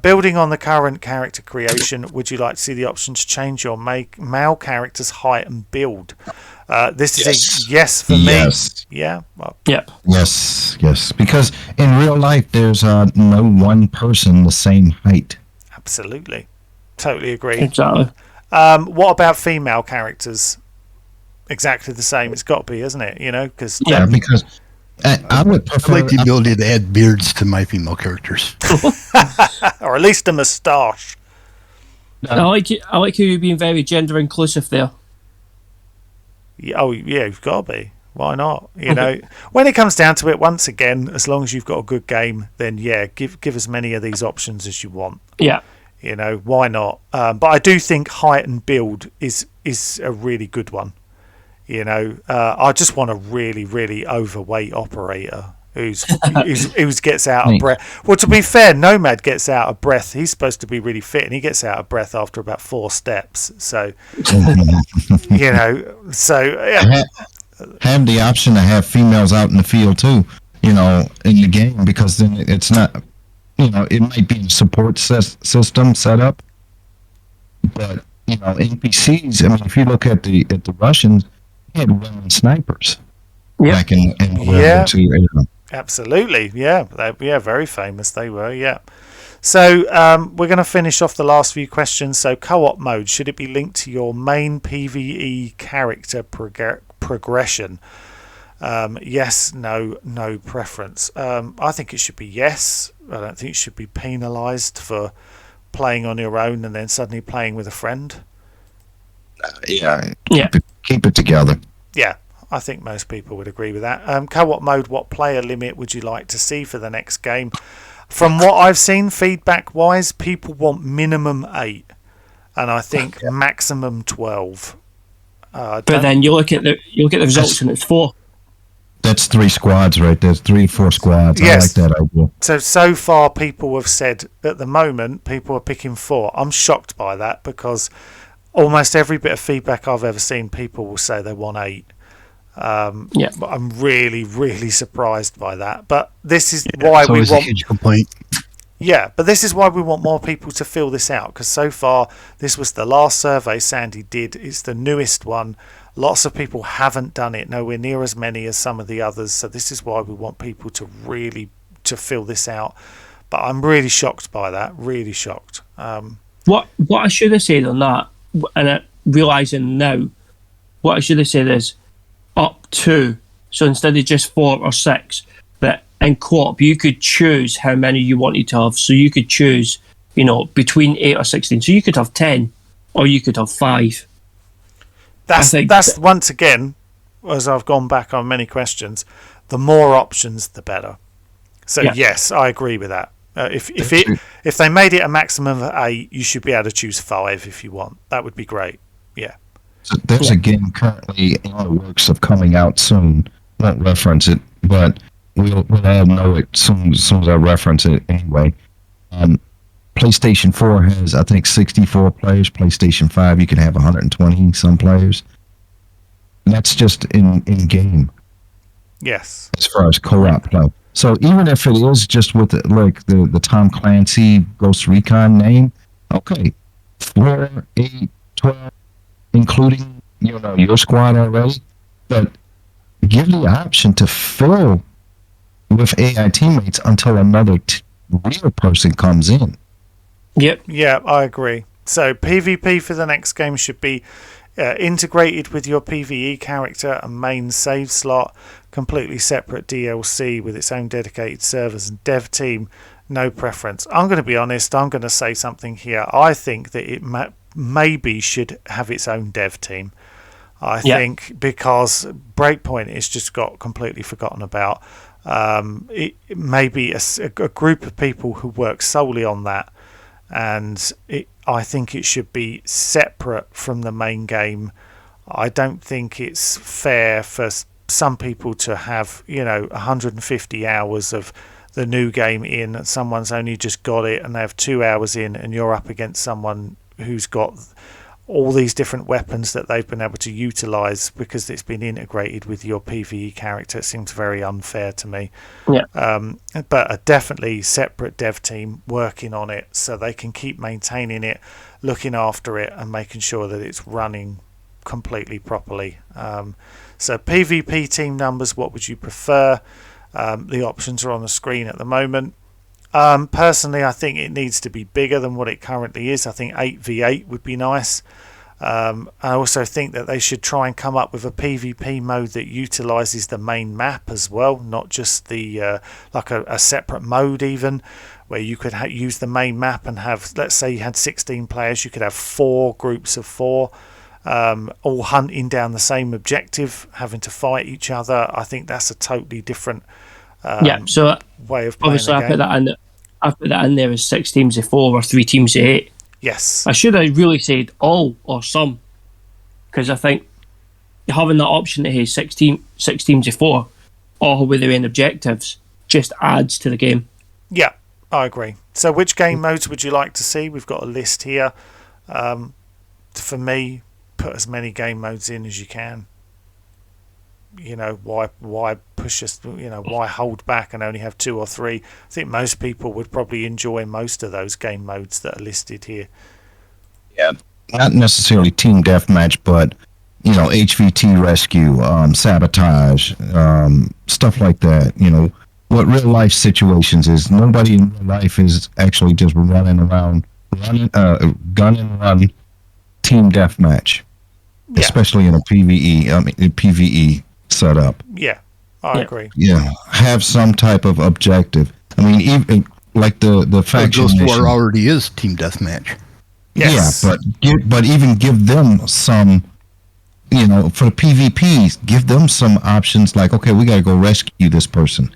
building on the current character creation, would you like to see the option to change your male character's height and build? This is a yes for me. Yeah. Well, Yes. Because in real life, there's no one person the same height. Absolutely. Totally agree. Exactly. What about female characters? Exactly the same. It's got to be, isn't it? Because because I would prefer. I like the ability to add beards to my female characters, or at least a moustache. I like how you're being very gender inclusive there. Yeah, you've got to be. Why not? When it comes down to it, once again, as long as you've got a good game, then give as many of these options as you want. Yeah. Why not? But I do think height and build is a really good one. I just want a really, really overweight operator who gets out of breath. Well, to be fair, Nomad gets out of breath. He's supposed to be really fit, and he gets out of breath after about 4 steps. So, have the option to have females out in the field too, in the game, because then it's not, it might be a support system set up, but NPCs. I mean, if you look at the Russians, they had women snipers back in World War II. Absolutely, very famous they were. Yeah. So we're going to finish off the last few questions. So co-op mode, should it be linked to your main PvE character progression? Yes, no preference. I think it should be yes. I don't think it should be penalised for playing on your own and then suddenly playing with a friend. Keep it together. Yeah, I think most people would agree with that. Co-op mode, what player limit would you like to see for the next game? From what I've seen, feedback-wise, people want minimum 8, and I think maximum 12. But then you look at the results, and it's 4. That's 3 squads, right? There's 3-4 squads. Yes. I like that idea. So far, people have said at the moment people are picking 4. I'm shocked by that, because almost every bit of feedback I've ever seen, people will say they want 8. But I'm really, really surprised by that. But this is why we want. A huge complaint. Yeah, but this is why we want more people to fill this out, because so far this was the last survey Sandy did. It's the newest one. Lots of people haven't done it, nowhere near as many as some of the others. So this is why we want people to really to fill this out. But I'm really shocked by that. Really shocked. What I should have said on that, and realising now, what I should have said is up to. So instead of just 4 or 6, but in co-op you could choose how many you wanted to have. So you could choose, between 8 or 16. So you could have 10, or you could have 5. That's once again, as I've gone back on many questions, the more options, the better. So yes, I agree with that. If they made it a maximum of 8, you should be able to choose 5 if you want. That would be great. Yeah. So there's a game currently in the works of coming out soon. Won't reference it, but we'll all know it soon as I reference it anyway. PlayStation 4 has, I think, 64 players. PlayStation 5, you can have 120 some players. And that's just in game. Yes. As far as co-op play. So even if it is just with the Tom Clancy Ghost Recon name, okay, 4, 8, 12, including your squad already, but give the option to fill with AI teammates until another real person comes in. Yep. Yeah, I agree. So PvP for the next game should be integrated with your PvE character and main save slot, completely separate DLC with its own dedicated servers and dev team, no preference. I'm going to be honest, I'm going to say something here. I think that it maybe should have its own dev team. I think because Breakpoint is just got completely forgotten about. It may be a group of people who work solely on that, and I think it should be separate from the main game. I don't think it's fair for some people to have 150 hours of the new game in, and someone's only just got it and they have 2 hours in, and you're up against someone who's got all these different weapons that they've been able to utilize because it's been integrated with your PvE character. It seems very unfair to me. Yeah. But a definitely separate dev team working on it so they can keep maintaining it, looking after it, and making sure that it's running completely properly. So PvP team numbers, what would you prefer? The options are on the screen at the moment. Personally, I think it needs to be bigger than what it currently is. I think 8v8 would be nice. I also think that they should try and come up with a PvP mode that utilizes the main map as well, not just the like a separate mode even, where you could use the main map and have, let's say you had 16 players, you could have 4 groups of 4 all hunting down the same objective, having to fight each other. I think that's a totally different so way of playing obviously the game. I put that in there as 6 teams of 4 or 3 teams of 8. Yes. I should have really said all or some, because I think having that option to have 6 teams of 4, all with their own objectives, just adds to the game. Yeah, I agree. So which game modes would you like to see? We've got a list here. For me, put as many game modes in as you can. Why push us? Why hold back and only have 2 or 3? I think most people would probably enjoy most of those game modes that are listed here. Yeah, not necessarily team deathmatch, but HVT rescue, sabotage, stuff like that. What real life situations is. Nobody in real life is actually just running around, gun and run team deathmatch, especially in a PvE setup. Yeah, I agree. Yeah, have some type of objective. I mean, even like the faction Ghost mission. War already is team deathmatch. Yes. Yeah, but even give them some, for PvPs, give them some options like, okay, we got to go rescue this person.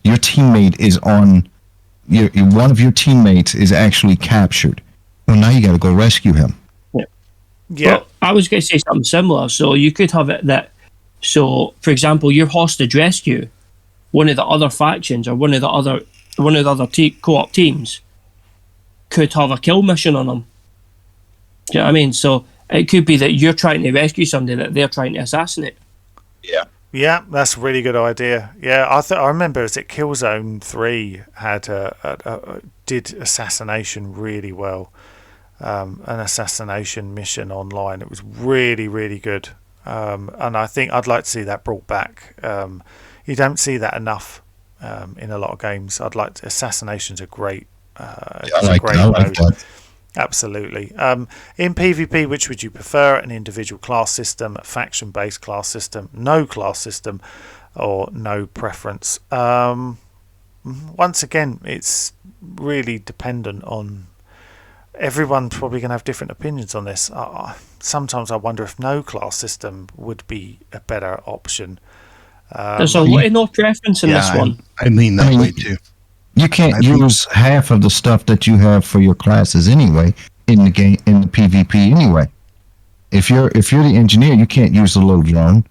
Your teammate is on, one of your teammates is actually captured. Well, now you got to go rescue him. Yeah. Well, I was going to say something similar. So you could have it that, so for example, your hostage rescue, one of the other factions or one of the other co-op teams could have a kill mission on them. Do you know what I mean? So it could be that you're trying to rescue somebody that they're trying to assassinate. Yeah. Yeah, that's a really good idea. Yeah, I remember it Killzone 3 had did assassination really well. An assassination mission online. It was really, really good. And I think I'd like to see that brought back. You don't see that enough in a lot of games. Assassination's a great. I It's a like great I like mode. that. Absolutely. In PvP, which would you prefer? An individual class system, a faction-based class system, no class system, or no preference? Once again, it's really dependent on. Everyone's probably going to have different opinions on this. Sometimes I wonder if no class system would be a better option. There's a lot of no preference in this one. I lean that way too. You can't I think- use half of the stuff that you have for your classes anyway in the game in the PvP anyway. If you're the engineer, you can't use the little drone.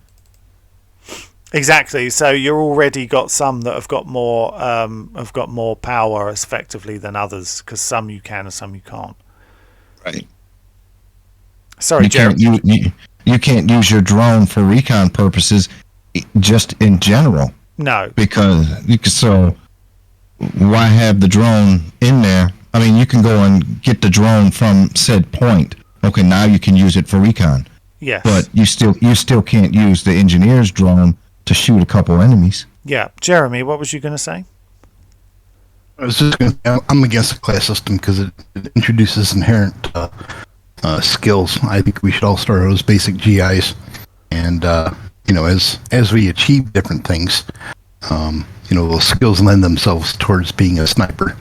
Exactly. So you're already got some that have got more power effectively than others, because some you can and some you can't. Right. Sorry, You Jared. can't you can't use your drone for recon purposes just in general No. because so why have the drone in there? I mean, you can go and get the drone from said point. Okay, now you can use it for recon, Yes. but you still can't use the engineer's drone to shoot a couple enemies. Yeah. Jeremy, what was you going to say? I was just going to, I'm against the class system because it introduces inherent skills. I think we should all start out as basic GIs, and as we achieve different things, those skills lend themselves towards being a sniper,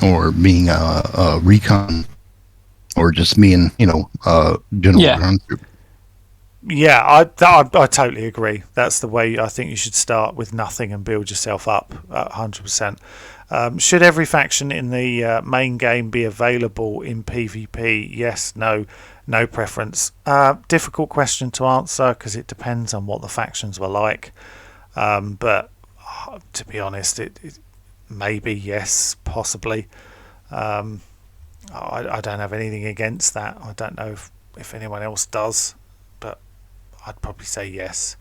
or being a recon, or just being a general ground troop. Yeah, I totally agree. That's the way I think you should start, with nothing and build yourself up 100%. Should every faction in the main game be available in PvP? Yes, no preference. Difficult question to answer because it depends on what the factions were like. But to be honest, it maybe yes, possibly. I don't have anything against that. I don't know if anyone else does, but I'd probably say yes.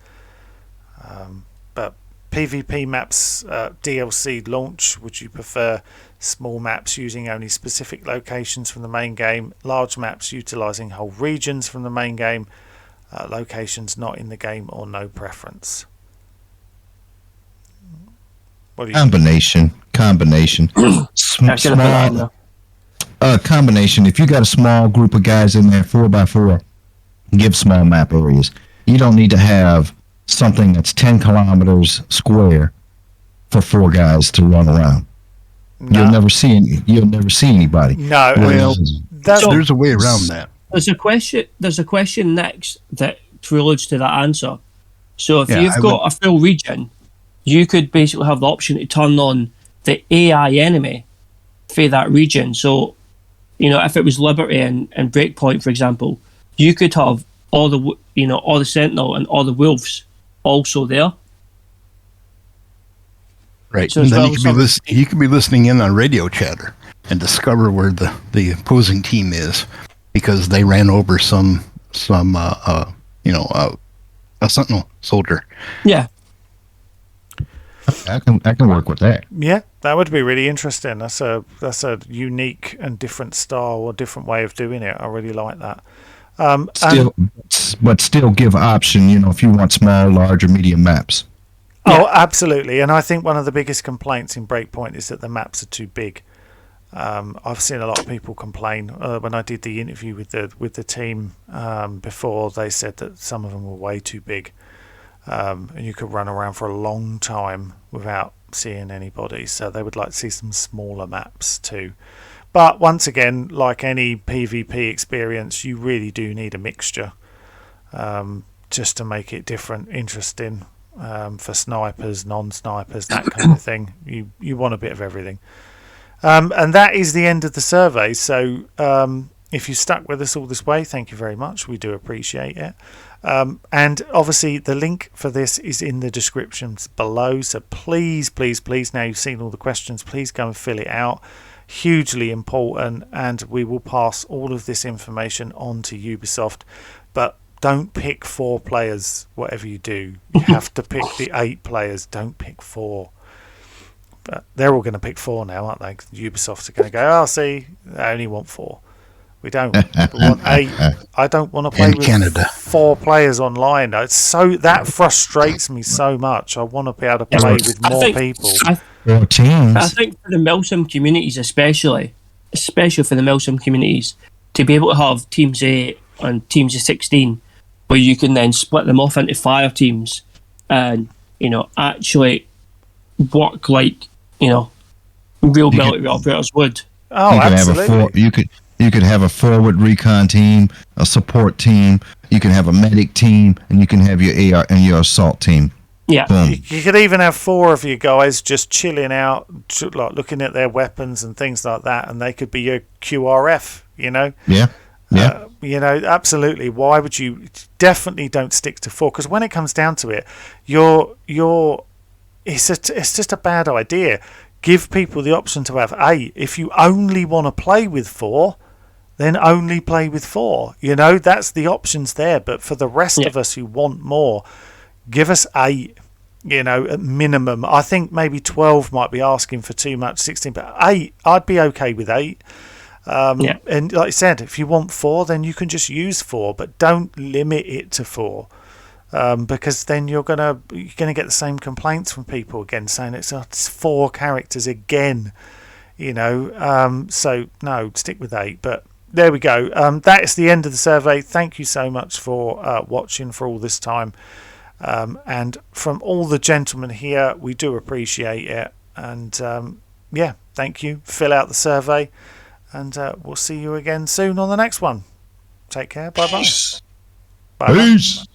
But PvP maps, DLC launch, would you prefer small maps using only specific locations from the main game, large maps utilising whole regions from the main game, locations not in the game, or no preference? What do you Combination. Small combination. If you got a small group of guys in there, 4x4, give small map areas. You don't need to have something that's 10 kilometers square for 4 guys to run around. No. You'll never see anybody. No, Well, that's there's a way around that. There's a question next that preludes to that answer. So if Yeah, you've got a full region, you could basically have the option to turn on the AI enemy for that region. So, if it was Liberty and Breakpoint, for example, you could have all the Sentinel and all the Wolves also there. Right. So And as then well you could be listening in on radio chatter and discover where the opposing team is, because they ran over some a Sentinel soldier. Yeah. I can work with that. Yeah, that would be really interesting. That's a unique and different style or different way of doing it. I really like that. Still give option, if you want small, large, or medium maps. Oh, absolutely. And I think one of the biggest complaints in Breakpoint is that the maps are too big. I've seen a lot of people complain when I did the interview with the team before. They said that some of them were way too big, and you could run around for a long time without seeing anybody. So they would like to see some smaller maps too. But once again, like any PvP experience, you really do need a mixture just to make it different, interesting for snipers, non-snipers, that kind of thing. You want a bit of everything. And that is the end of the survey. So if you stuck with us all this way, thank you very much. We do appreciate it. And obviously the link for this is in the descriptions below. So please, now you've seen all the questions, please go and fill it out. Hugely important, and we will pass all of this information on to Ubisoft. But don't pick 4 players, whatever you do. You have to pick the 8 players. Don't pick 4. But they're all going to pick 4 now, aren't they? 'Cause Ubisoft are going to go, see, I only want 4. We don't. We want 8. I don't want to play In with Canada. 4 players online. That frustrates me so much. I want to be able to play with more people. Or I teams. think for the Milsim communities, especially for the Milsim communities, to be able to have teams 8 and teams of 16, where you can then split them off into fire teams and, actually work like, real military operators would. Oh, You could absolutely. you could have a forward recon team, a support team. You can have a medic team, and you can have your AR and your assault team. Yeah. Boom. You could even have 4 of you guys just chilling out, like looking at their weapons and things like that, and they could be your QRF, Yeah. Absolutely. Why would you? Definitely don't stick to 4, because when it comes down to it, it's just a bad idea. Give people the option to have 8. If you only want to play with 4, then only play with 4. That's the options there. But for the rest of us who want more, give us 8. At minimum. I think maybe 12 might be asking for too much. 16, but 8, I'd be okay with 8. And like I said, if you want 4, then you can just use 4, but don't limit it to 4. Because then you're gonna get the same complaints from people again, saying it's 4 characters again. So no, stick with 8. But there we go. That is the end of the survey. Thank you so much for watching for all this time. And from all the gentlemen here, we do appreciate it. And thank you. Fill out the survey, and we'll see you again soon on the next one. Take care. Bye bye. Peace.